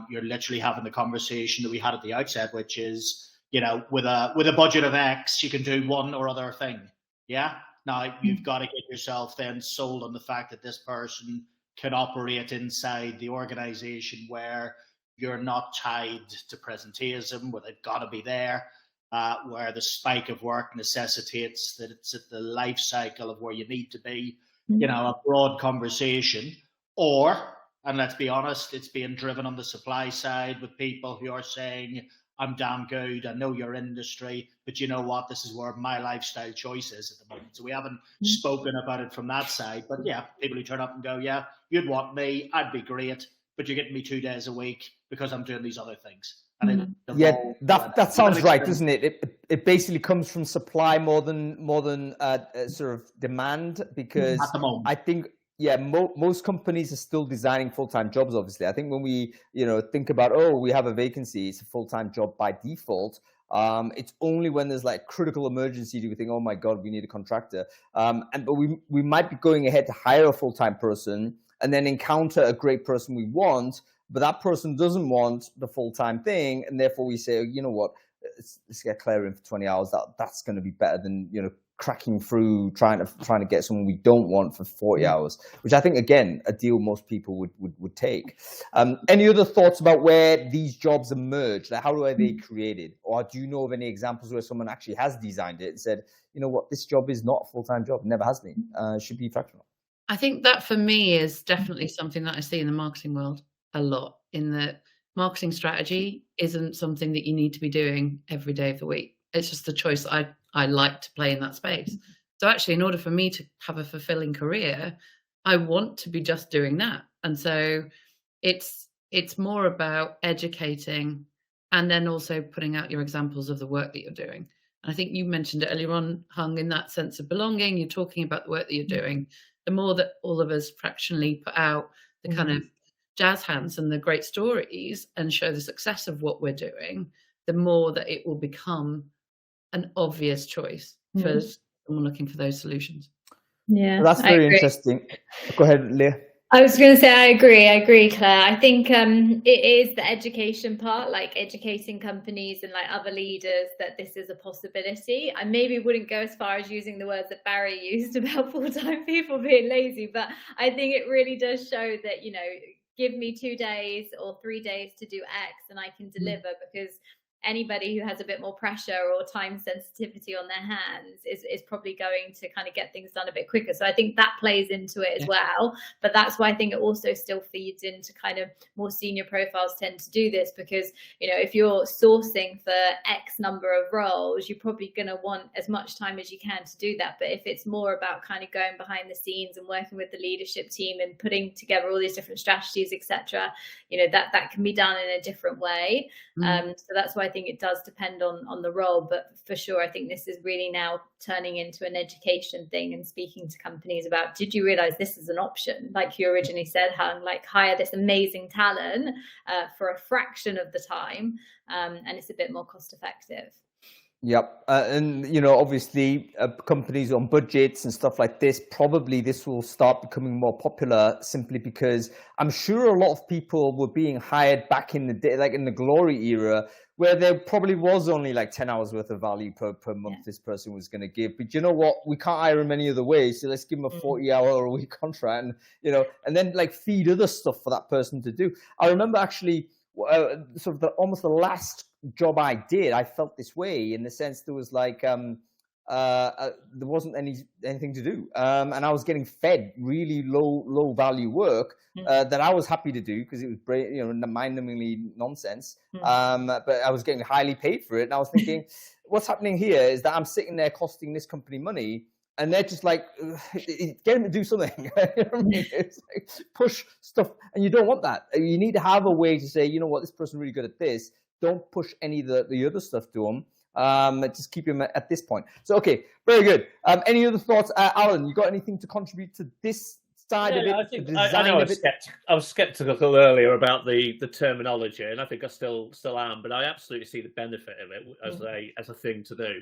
You're literally having the conversation that we had at the outset, which is, with a budget of X, you can do one or other thing. Yeah. Now you've got to get yourself then sold on the fact that this person can operate inside the organization where you're not tied to presenteeism, where they've got to be there, where the spike of work necessitates that it's at the life cycle of where you need to be, a broad conversation. Or, and let's be honest, it's being driven on the supply side with people who are saying, I'm damn good, I know your industry, but you know what, this is where my lifestyle choice is at the moment. So we haven't spoken about it from that side. But yeah, people who turn up and go, yeah, you'd want me, I'd be great, but you're getting me 2 days a week because I'm doing these other things. And that sounds right, doesn't it? It basically comes from supply more than sort of demand, because at the moment, I think most companies are still designing full-time jobs. Obviously, I think when we think about we have a vacancy, it's a full-time job by default. It's only when there's like critical emergency do we think, oh my god, we need a contractor. But we might be going ahead to hire a full-time person and then encounter a great person we want, but that person doesn't want the full-time thing, and therefore we say, you know what, let's get Clair in for 20 hours. That's going to be better than cracking through trying to get someone we don't want for 40 hours, which I think, again, a deal most people would take. Any other thoughts about where these jobs emerge? Like, how are they created? Or do you know of any examples where someone actually has designed it and said, you know what, this job is not a full-time job, never has been, should be fractional? I think that for me is definitely something that I see in the marketing world a lot, in that marketing strategy isn't something that you need to be doing every day of the week. It's just a choice I like to play in that space. So actually, in order for me to have a fulfilling career, I want to be just doing that. And so it's more about educating and then also putting out your examples of the work that you're doing. And I think you mentioned it earlier on, Hung, in that sense of belonging. You're talking about the work that you're doing. The more that all of us fractionally put out the kind of jazz hands and the great stories and show the success of what we're doing, the more that it will become an obvious choice for someone looking for those solutions. Yeah, well, that's very interesting. Go ahead, Leah. I was going to say, I agree, Claire. I think it is the education part, like educating companies and like other leaders that this is a possibility. I maybe wouldn't go as far as using the words that Barry used about full-time people being lazy, but I think it really does show that, you know, give me 2 days or 3 days to do X and I can deliver, because anybody who has a bit more pressure or time sensitivity on their hands is probably going to kind of get things done a bit quicker. So I think that plays into it as well. But that's why I think it also still feeds into kind of more senior profiles tend to do this, because, you know, if you're sourcing for X number of roles, you're probably going to want as much time as you can to do that. But if it's more about kind of going behind the scenes and working with the leadership team and putting together all these different strategies, etc., you know, that can be done in a different way. So that's why I think it does depend on the role, but for sure I think this is really now turning into an education thing and speaking to companies about, did you realize this is an option, like you originally said, Hung, like hire this amazing talent for a fraction of the time, and it's a bit more cost effective. Yep. And, you know, obviously companies on budgets and stuff like this, probably this will start becoming more popular simply because I'm sure a lot of people were being hired back in the day, like in the glory era, where there probably was only like 10 hours worth of value per month this person was going to give. But you know what? We can't hire him any other way. So let's give him a 40-hour-a-week contract and, you know, and then like feed other stuff for that person to do. I remember actually sort of almost the last job I did, I felt this way in the sense there was like there wasn't anything to do, and I was getting fed really low value work that I was happy to do because it was mind-numbingly nonsense. But I was getting highly paid for it, and I was thinking, what's happening here is that I'm sitting there costing this company money. And they're just like, get them to do something. You know what I mean? It's like push stuff. And you don't want that. You need to have a way to say, you know what, this person's really good at this. Don't push any of the other stuff to them. Just keep him at this point. So, okay, very good. Any other thoughts? Alan, you got anything to contribute to this side of it? I think I was skeptical earlier about the terminology, and I think I still am, but I absolutely see the benefit of it as a thing to do.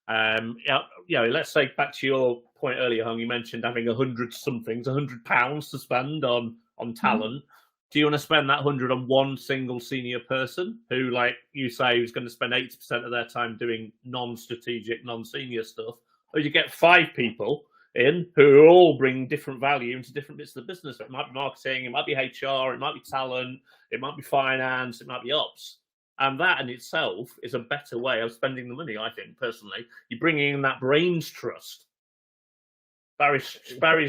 Let's say back to your point earlier, Hung, you mentioned having £100 to spend on talent. Do you want to spend that 100 on one single senior person who, like you say, who's going to spend 80% of their time doing non-strategic, non-senior stuff? Or you get 5 people in who all bring different value into different bits of the business. It might be marketing, it might be HR, it might be talent, it might be finance, it might be ops. And that in itself is a better way of spending the money, I think, personally. You're bringing in that brains trust. Barry's Alan,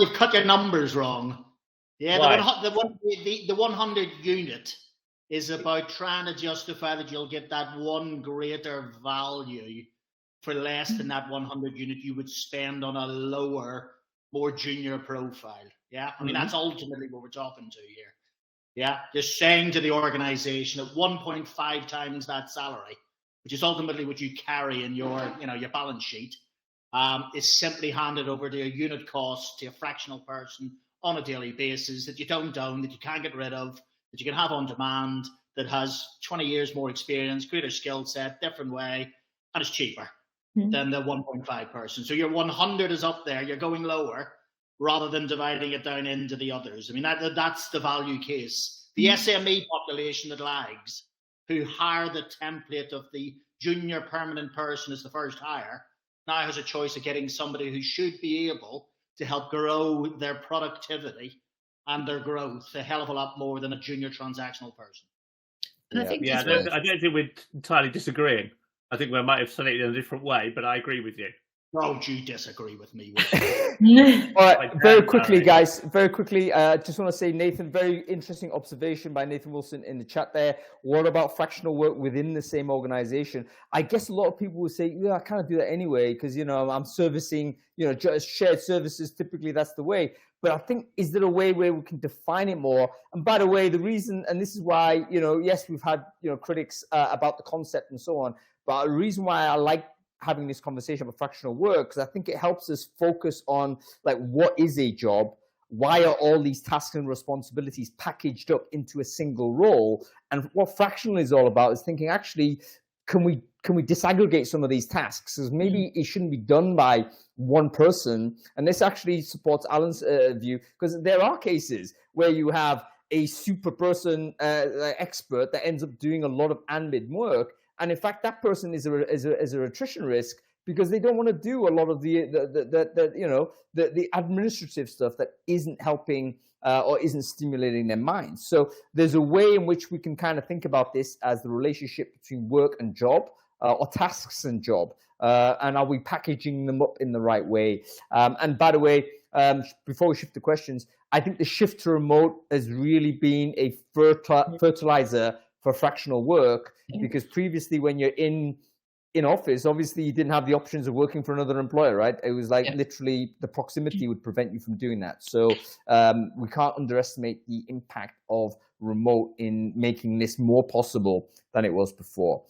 you've cut your numbers wrong. Yeah, the 100 unit is about trying to justify that you'll get that one greater value for less than that 100 unit you would spend on a lower, more junior profile. Yeah, I mean, that's ultimately what we're talking to here. Yeah, just saying to the organization at 1.5 times that salary, which is ultimately what you carry in your balance sheet, is simply handed over to a unit cost to a fractional person on a daily basis that you don't own, that you can't get rid of, that you can have on demand, that has 20 years more experience, greater skill set, different way, and it's cheaper than the 1.5 person. So your 100 is up there, you're going lower, rather than dividing it down into the others. I mean, that's the value case. The SME population that lags, who hire the template of the junior permanent person as the first hire, now has a choice of getting somebody who should be able to help grow their productivity and their growth a hell of a lot more than a junior transactional person. And I think I don't think we're entirely disagreeing. I think we might have said it in a different way, but I agree with you. Don't you disagree with me? All right, very can, quickly, Barry. guys, very quickly. Just want to say, Nathan, very interesting observation by Nathan Wilson in the chat there. What about fractional work within the same organization? I guess a lot of people will say, yeah, I kind of do that anyway, because, you know, I'm servicing, you know, just shared services. Typically, that's the way. But I think, is there a way where we can define it more? And by the way, the reason, and this is why, you know, yes, we've had, you know, critics about the concept and so on, but the reason why I like having this conversation about fractional work, because I think it helps us focus on, like, what is a job? Why are all these tasks and responsibilities packaged up into a single role? And what fractional is all about is thinking, actually, can we disaggregate some of these tasks? Because maybe it shouldn't be done by one person. And this actually supports Alan's view, because there are cases where you have a super person expert that ends up doing a lot of admin work. And in fact, that person is a attrition risk, because they don't want to do a lot of the administrative stuff that isn't helping or isn't stimulating their minds. So there's a way in which we can kind of think about this as the relationship between work and job, or tasks and job, and are we packaging them up in the right way? And by the way, before we shift to questions, I think the shift to remote has really been a fertilizer for fractional work, because previously when you're in office, obviously you didn't have the options of working for another employer, right? It was like literally the proximity would prevent you from doing that. So we can't underestimate the impact of remote in making this more possible than it was before.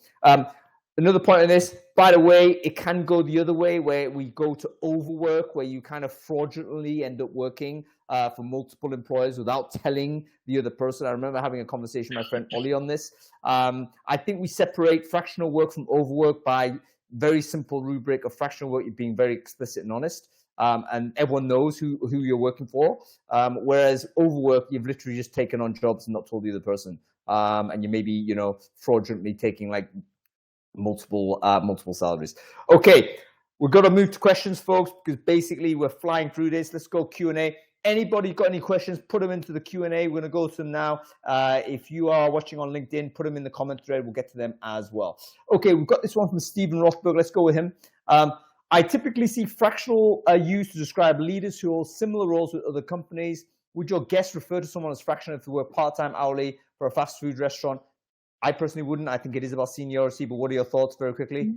Another point on this, by the way, it can go the other way, where we go to overwork, where you kind of fraudulently end up working for multiple employers without telling the other person. I remember having a conversation with my friend Ollie on this. I think we separate fractional work from overwork by very simple rubric of fractional work, you're being very explicit and honest, and everyone knows who you're working for. Whereas overwork, you've literally just taken on jobs and not told the other person. And you maybe, you know, fraudulently taking like multiple salaries. Okay, we're going to move to questions, folks, because basically we're flying through this. Let's go Q&A. Anybody got any questions, put them into the Q&A. We're going to go to them now. If you are watching on LinkedIn, put them in the comment thread. We'll get to them as well. Okay, we've got this one from Stephen Rothberg. Let's go with him. I typically see fractional used to describe leaders who hold similar roles with other companies. Would your guest refer to someone as fractional if they work part-time hourly for a fast food restaurant? I personally wouldn't. I think it is about seniority, but what are your thoughts very quickly?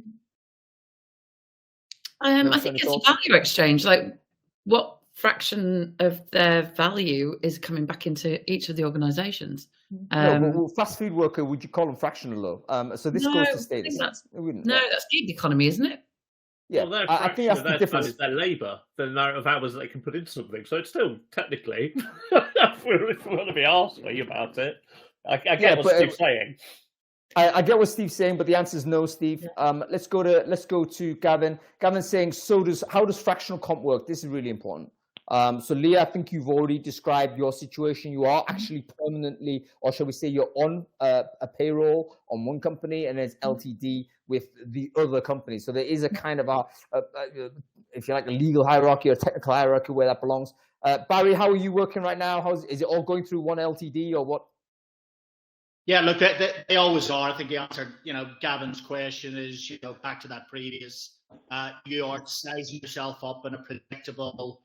I think it's a value exchange. Like, what fraction of their value is coming back into each of the organizations? Well, fast food worker, would you call them fractional though? So this goes to status. That's gig economy, isn't it? Yeah, well, I think that's the difference. Is their labour, the amount of hours that they can put into something. So it's still technically, if we want to be arsey about it, I get what Steve's saying. I get what Steve's saying, but the answer is no, Steve. Let's go to Gavin. Gavin's saying, how does fractional comp work? This is really important. So Leah, I think you've already described your situation. You are actually permanently, or shall we say, you're on a payroll on one company, and there's LTD with the other company. So there is a kind of if you like, a legal hierarchy or a technical hierarchy where that belongs. Barry, how are you working right now? Is it all going through one LTD or what? Yeah, look, they always are. I think the answer, Gavin's question is, back to that previous, you are sizing yourself up in a predictable,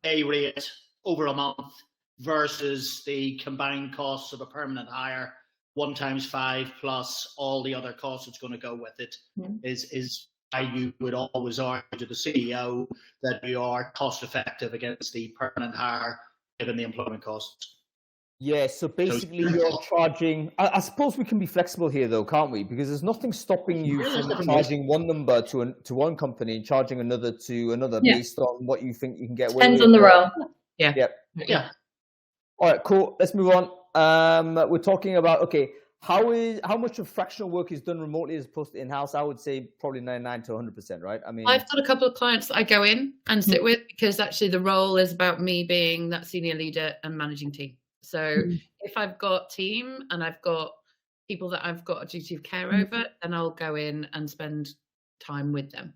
day rate over a month versus the combined costs of a permanent hire, 1 times 5 plus all the other costs that's going to go with it, is why you would always argue to the CEO that you are cost effective against the permanent hire given the employment costs. Yeah, so basically you're charging, I suppose we can be flexible here though, can't we? Because there's nothing stopping you from charging one number to one company and charging another to another based on what you think you can get away with. Depends on the role. Yeah. All right, cool. Let's move on. We're talking about, okay, how much of fractional work is done remotely as opposed to in-house? I would say probably 99 to 100%, right? I mean, I've got a couple of clients that I go in and sit with because actually the role is about me being that senior leader and managing team. So if I've got team and I've got people that I've got a duty of care over, then I'll go in and spend time with them.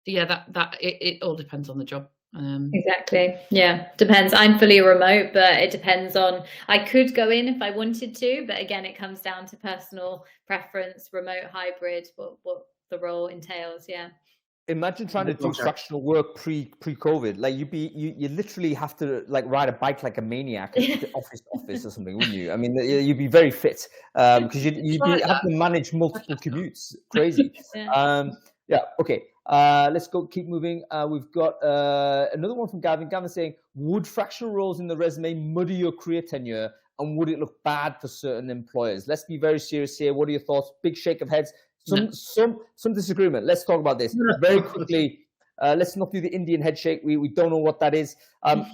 It all depends on the job. Exactly. Yeah, depends. I'm fully remote, but it depends on, I could go in if I wanted to, but again, it comes down to personal preference, remote, hybrid, what the role entails. Yeah. Imagine trying to do fractional work pre-COVID. Like you literally have to like ride a bike like a maniac to office to office or something, wouldn't you? I mean, you'd be very fit because you'd be having to manage multiple commutes. Crazy. Yeah. Okay. Let's keep moving. We've got another one from Gavin. Gavin saying, would fractional roles in the resume muddy your career tenure, and would it look bad for certain employers? Let's be very serious here. What are your thoughts? Big shake of heads. Some disagreement. Let's talk about this very quickly. Let's not do the Indian head shake. We don't know what that is.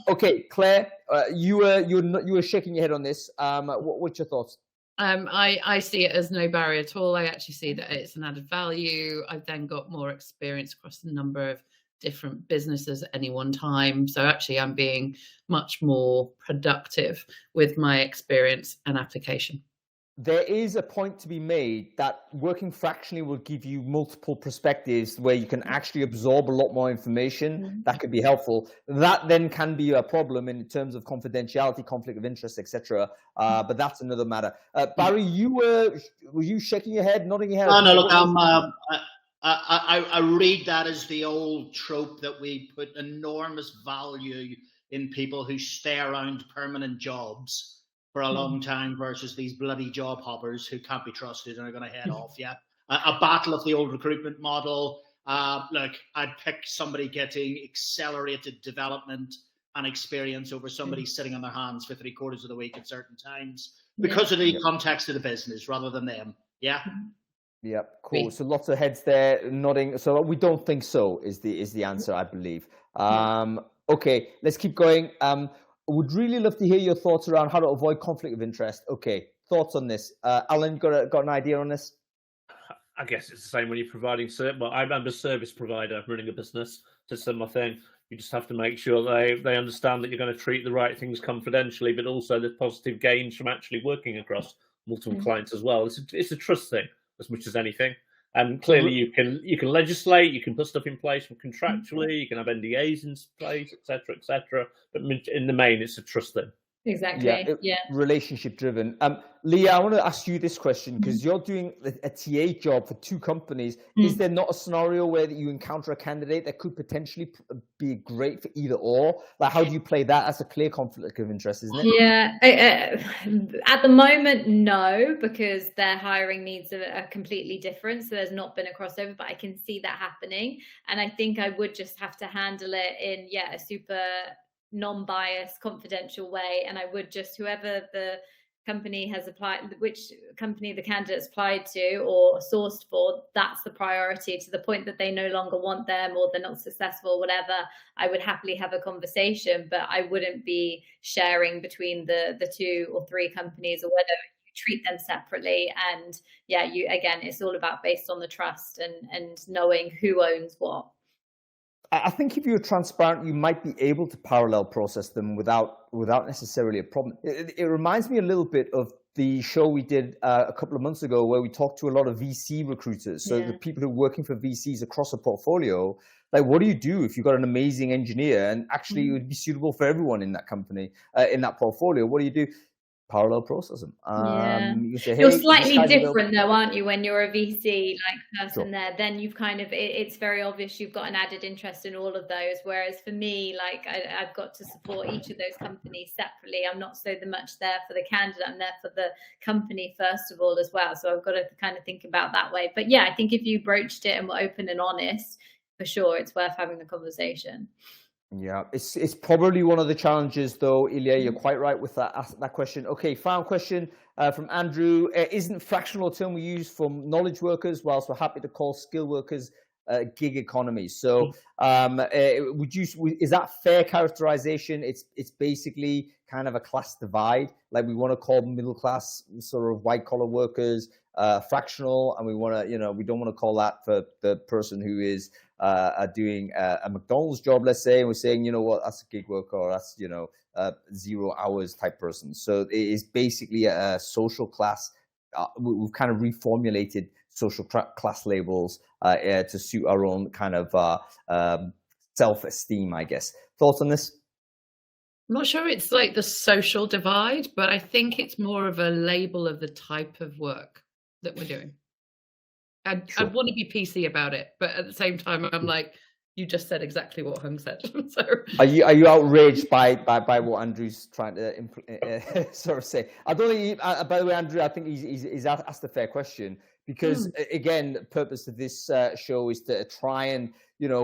Okay, Claire, you were shaking your head on this. What's your thoughts? I see it as no barrier at all. I actually see that it's an added value. I've then got more experience across a number of different businesses at any one time. So actually I'm being much more productive with my experience and application. There is a point to be made that working fractionally will give you multiple perspectives where you can actually absorb a lot more information. That could be helpful. That then can be a problem in terms of confidentiality, conflict of interest, etc. But that's another matter. Barry, were you shaking your head, nodding your head? No, look, I read that as the old trope that we put enormous value in people who stay around permanent jobs for a long time versus these bloody job hoppers who can't be trusted and are going to head off. Yeah, a battle of the old recruitment model. Look, I'd pick somebody getting accelerated development and experience over somebody sitting on their hands for 3/4 of the week at certain times because of the context of the business rather than them. Yeah. Yep, cool. So lots of heads there nodding. So we don't think so is the answer, I believe. Okay, let's keep going. Would really love to hear your thoughts around how to avoid conflict of interest. Okay, thoughts on this? Alan, got an idea on this? I guess it's the same when you're providing service. Well, I'm a service provider running a business. It's a similar thing. You just have to make sure they understand that you're going to treat the right things confidentially, but also there's positive gains from actually working across multiple clients as well. It's a trust thing as much as anything. And clearly you can legislate, you can put stuff in place contractually, you can have NDAs in place, etc. But in the main, it's a trust thing. Exactly. Yeah. Relationship driven. Leah, I want to ask you this question because you're doing a TA job for 2 companies. Is there not a scenario where you encounter a candidate that could potentially be great for either or? Like, how do you play that? That's a clear conflict of interest, isn't it? Yeah. At the moment, no, because their hiring needs are completely different. So there's not been a crossover, but I can see that happening. And I think I would just have to handle it in, a super non-biased, confidential way. And I would just, whoever the company has applied, which company the candidate's applied to or sourced for, that's the priority, to the point that they no longer want them or they're not successful, whatever. I would happily have a conversation, but I wouldn't be sharing between the 2 or 3 companies, or whether you treat them separately. And it's all about based on the trust and knowing who owns what. I think if you're transparent, you might be able to parallel process them without necessarily a problem. It reminds me a little bit of the show we did a couple of months ago where we talked to a lot of VC recruiters. So the people who are working for VCs across a portfolio, like, what do you do if you've got an amazing engineer and actually it would be suitable for everyone in that company, in that portfolio? What do you do? Parallel process them. You say, hey, you're slightly different though, aren't you, when you're a VC person there? Then you've kind of, it's very obvious you've got an added interest in all of those. Whereas for me, I've got to support each of those companies separately. I'm not so much there for the candidate, I'm there for the company first of all as well. So I've got to kind of think about that way. But I think if you broached it and were open and honest, for sure, it's worth having the conversation. Yeah, it's probably one of the challenges, though, Ilya. You're quite right with that question. Okay, final question from Andrew. Isn't fractional a term we use for knowledge workers, whilst we're happy to call skill workers gig economy? So is that fair characterization? It's basically kind of a class divide. Like, we want to call middle class sort of white collar workers fractional, and we want to, we don't want to call that for the person who is doing a McDonald's job, let's say, and we're saying, that's a gig worker, or that's 0 hours type person. So it is basically a social class. We've kind of reformulated social class labels to suit our own kind of self-esteem, I guess. Thoughts on this? I'm not sure it's like the social divide, but I think it's more of a label of the type of work that we're doing. I'd want to be PC about it, but at the same time, I'm like, you just said exactly what Hung said. So are you outraged by what Andrew's trying to sort of say? I don't think. By the way, Andrew, I think he's asked a fair question, because again, the purpose of this show is to try and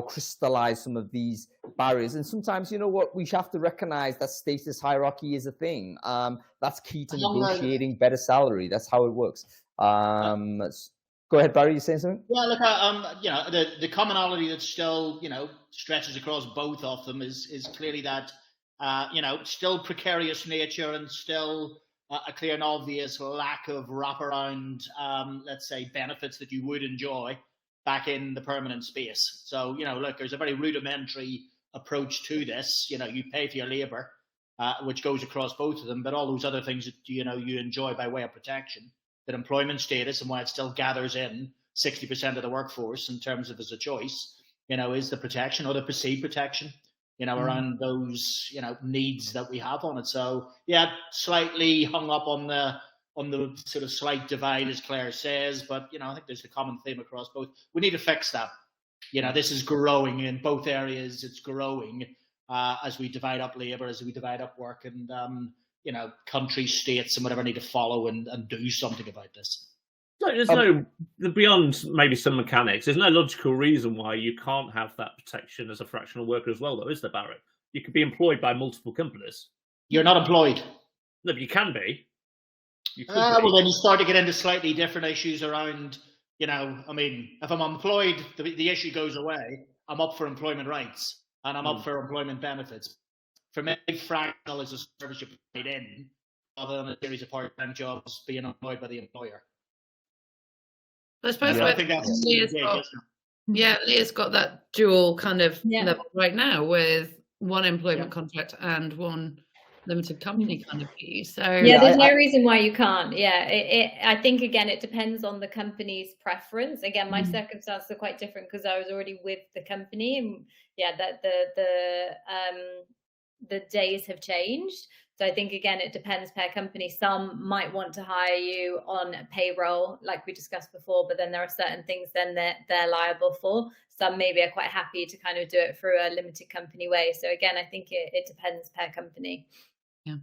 crystallize some of these barriers. And sometimes, what, we have to recognize that status hierarchy is a thing. That's key to negotiating better salary. That's how it works. Go ahead, Barry. You saying something? Yeah, look, the commonality that still, stretches across both of them is clearly that, still precarious nature and still a clear and obvious lack of wraparound, let's say, benefits that you would enjoy back in the permanent space. So, look, there's a very rudimentary approach to this. You pay for your labor, which goes across both of them, but all those other things that, you enjoy by way of protection. That employment status, and why it still gathers in 60% of the workforce in terms of as a choice, is the protection or the perceived protection, around those, needs that we have on it. So yeah, slightly hung up on the sort of slight divide, as Claire says, but I think there's a common theme across both. We need to fix that. This is growing in both areas. It's growing as we divide up labor, as we divide up work, and countries, states, and whatever need to follow and do something about this. There's no, beyond maybe some mechanics, there's no logical reason why you can't have that protection as a fractional worker as well, though, is there, Barrett? You could be employed by multiple companies. You're not employed. No, but you can be. You could be. Well, then you start to get into slightly different issues around, if I'm employed, the issue goes away. I'm up for employment rights, and I'm up for employment benefits. For me, fractional is a service you paid in, rather than a series of part-time jobs being employed by the employer. I suppose I think that's Leah's got that dual kind of level right now, with one employment contract and one limited company kind of piece. So there's no reason why you can't. I think, again, it depends on the company's preference. Again, my circumstances are quite different because I was already with the company, and that the days have changed. So I think, again, it depends per company. Some might want to hire you on payroll, like we discussed before, but then there are certain things then they're liable for. Some maybe are quite happy to kind of do it through a limited company way. So again, I think it depends per company. Yeah.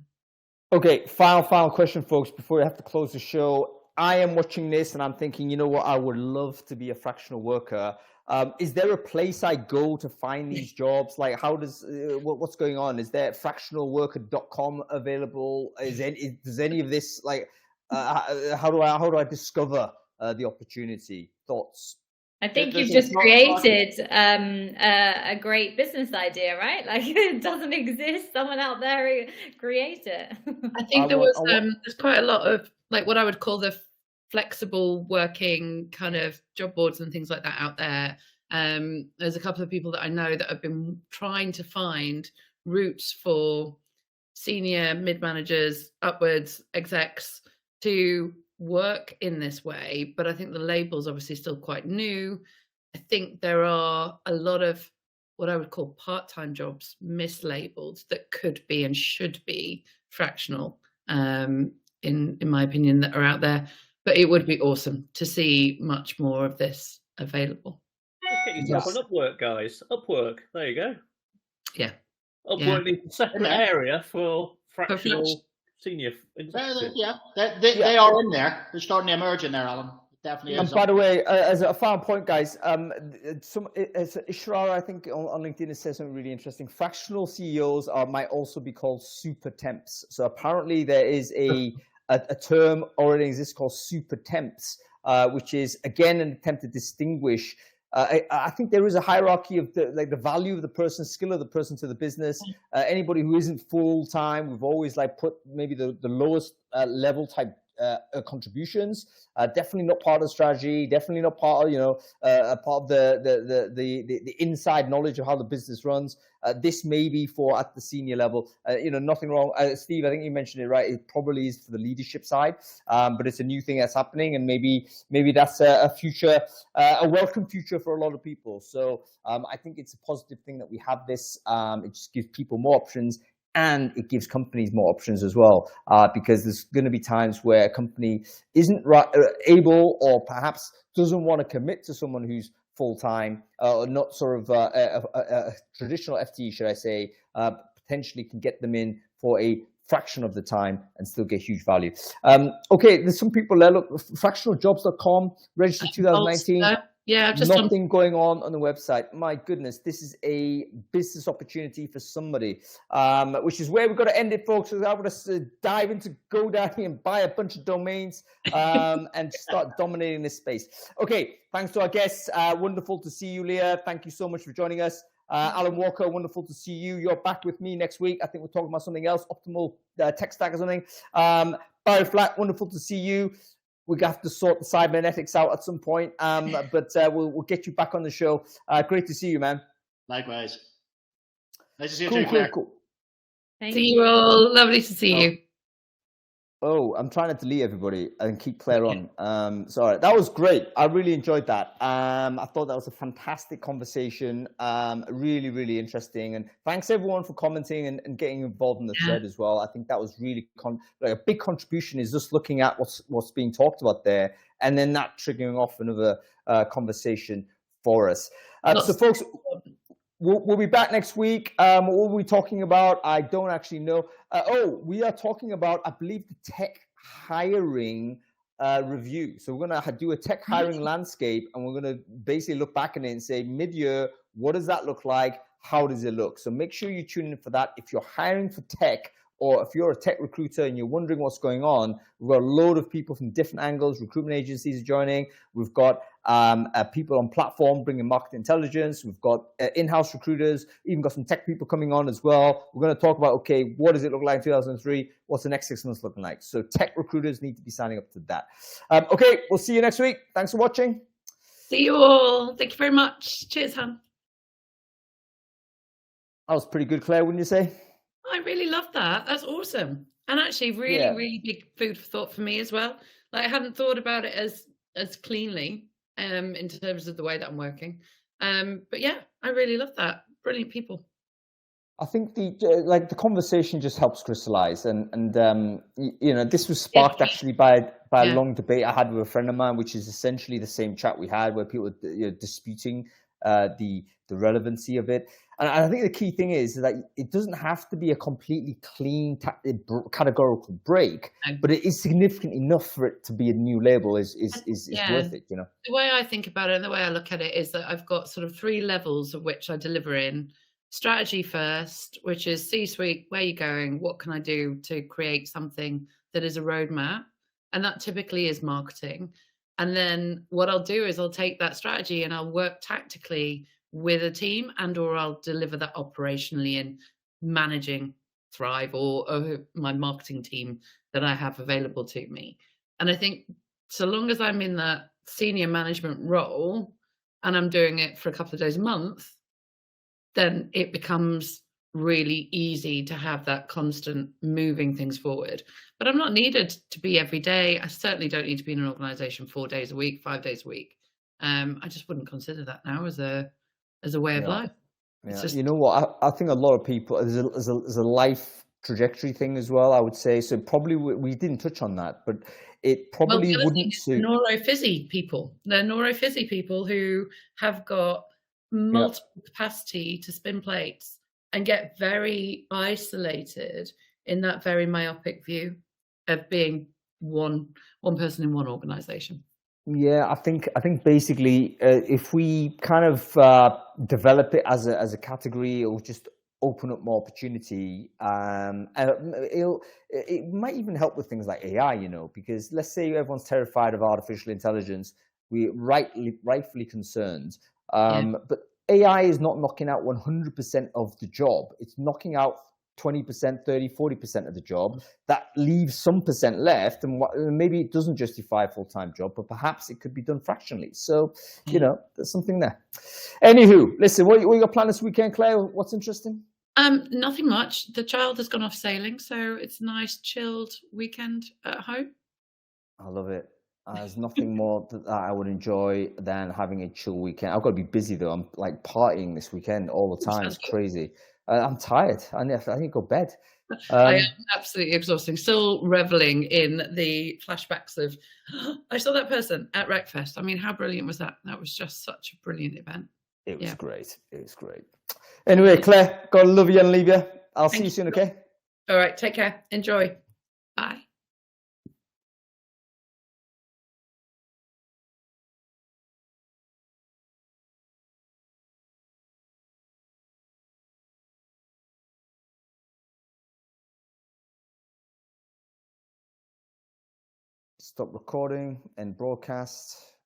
Okay, final question, folks, before we have to close the show. I am watching this and I'm thinking, you know what, I would love to be a fractional worker. Is there a place I go to find these jobs? Like, how does what's going on? Is there fractionalworker.com available? Does any of this, like, how do I discover the opportunity? Thoughts? I think you've just created a great business idea, right? Like, it doesn't exist. Someone out there create it. I think there's quite a lot of, like, what I would call the flexible working kind of job boards and things like that out there. There's a couple of people that I know that have been trying to find routes for senior mid-managers, upwards, execs to work in this way, but I think the label's obviously still quite new. I think there are a lot of what I would call part-time jobs mislabeled that could be and should be fractional, in my opinion, that are out there. But it would be awesome to see much more of this available. Just get yourself on Upwork, guys. Upwork. There you go. Yeah. Upwork needs a separate area for fractional senior executives. They are in there. They're starting to emerge in there, Alan. Definitely. And by the way, as a final point, guys, Ishrar, I think on LinkedIn, it says something really interesting. Fractional CEOs might also be called super temps. So apparently there is a term already exists called super temps, which is, again, an attempt to distinguish. I think there is a hierarchy of the value of the person, skill of the person to the business. Anybody who isn't full time, we've always put maybe the lowest level type contributions. Definitely not part of the strategy. Definitely not part of part of the inside knowledge of how the business runs. This may be for at the senior level. Nothing wrong. Steve, I think you mentioned it right. It probably is for the leadership side, but it's a new thing that's happening, and maybe that's a future, a welcome future for a lot of people. So I think it's a positive thing that we have this. It just gives people more options. and it gives companies more options as well, because there's going to be times where a company isn't able, or perhaps doesn't want to commit to someone who's full-time, or not sort of a traditional FTE, should I say, potentially can get them in for a fraction of the time and still get huge value. Okay, there's some people there. Look, fractionaljobs.com, registered 2019. Yeah, just nothing going on the website. My goodness, this is a business opportunity for somebody, which is where we've got to end it, folks. I'm going to dive into GoDaddy and buy a bunch of domains and start dominating this space. Okay, thanks to our guests. Wonderful to see you, Leah. Thank you so much for joining us. Alan Walker, wonderful to see you. You're back with me next week. I think we're talking about something else, optimal tech stack or something. Barry Flack, wonderful to see you. We have to sort the cybernetics out at some point, but we'll get you back on the show. Great to see you, man. Likewise. Nice to see you, Clair. Cool. See you all. Lovely to see you. Oh, I'm trying to delete everybody and keep Claire on. Sorry, that was great. I really enjoyed that. I thought that was a fantastic conversation. Really, really interesting. And thanks everyone for commenting and getting involved in the thread as well. I think that was really a big contribution, is just looking at what's being talked about there, and then that triggering off another conversation for us. So, folks, we'll be back next week. What will we be talking about? I don't actually know. We are talking about, I believe, the tech hiring review. So we're going to do a tech hiring landscape, and we're going to basically look back at it and say, mid-year, what does that look like? How does it look? So make sure you tune in for that. If you're hiring for tech, or if you're a tech recruiter and you're wondering what's going on, we've got a load of people from different angles. Recruitment agencies are joining. We've got people on platform bringing market intelligence. We've got in-house recruiters, even got some tech people coming on as well. We're going to talk about, okay, what does it look like in 2003? What's the next 6 months looking like? So tech recruiters need to be signing up to that. Okay, we'll see you next week. Thanks for watching. See you all. Thank you very much. Cheers, Han. That was pretty good, Claire, wouldn't you say? I really love that. That's awesome. And actually really big food for thought for me as well. Like, I hadn't thought about it as cleanly in terms of the way that I'm working. But yeah, I really love that. Brilliant people. I think the conversation just helps crystallize, and this was sparked actually by a long debate I had with a friend of mine, which is essentially the same chat we had, where people were disputing the relevancy of it. And I think the key thing is that it doesn't have to be a completely clean categorical break, but it is significant enough for it to be a new label is worth it, you know. The way I think about it and the way I look at it is that I've got sort of 3 levels of which I deliver in. Strategy first, which is C-suite, where are you going? What can I do to create something that is a roadmap? And that typically is marketing. And then what I'll do is I'll take that strategy and I'll work tactically with a team, and or I'll deliver that operationally in managing Thrive or my marketing team that I have available to me. And I think so long as I'm in that senior management role and I'm doing it for a couple of days a month, then it becomes really easy to have that constant moving things forward. But I'm not needed to be every day. I certainly don't need to be in an organization 4 days a week, 5 days a week. I just wouldn't consider that now as a way of life. Yeah. You know what? I think a lot of people, there's a life trajectory thing as well, I would say. So probably we didn't touch on that, but it probably wouldn't suit. Neurophysy people. They're neurophysy people who have got multiple capacity to spin plates and get very isolated in that very myopic view of being one person in one organization. Yeah, I think basically if we kind of develop it as a category, it'll just open up more opportunity. It might even help with things like AI, you know, because let's say everyone's terrified of artificial intelligence, we're rightfully concerned. But AI is not knocking out 100% of the job. It's knocking out 20%, 30, 40% of the job. That leaves some percent left, and maybe it doesn't justify a full-time job, but perhaps it could be done fractionally. So, you know, there's something there. Anywho, listen, what you got planned this weekend, Claire? What's interesting? Nothing much. The child has gone off sailing, so it's a nice chilled weekend at home. I love it. There's nothing more that I would enjoy than having a chill weekend. I've got to be busy though. I'm like partying this weekend all the time. It's crazy. I'm tired. I need to go to bed. I am absolutely exhausting. Still reveling in the flashbacks of, I saw that person at Wreckfest. I mean, how brilliant was that? That was just such a brilliant event. It was Yeah. great. It was great. Anyway, Claire, gotta love you and leave you. I'll see you soon, okay? All right, take care. Enjoy. Bye. Stop recording and broadcast.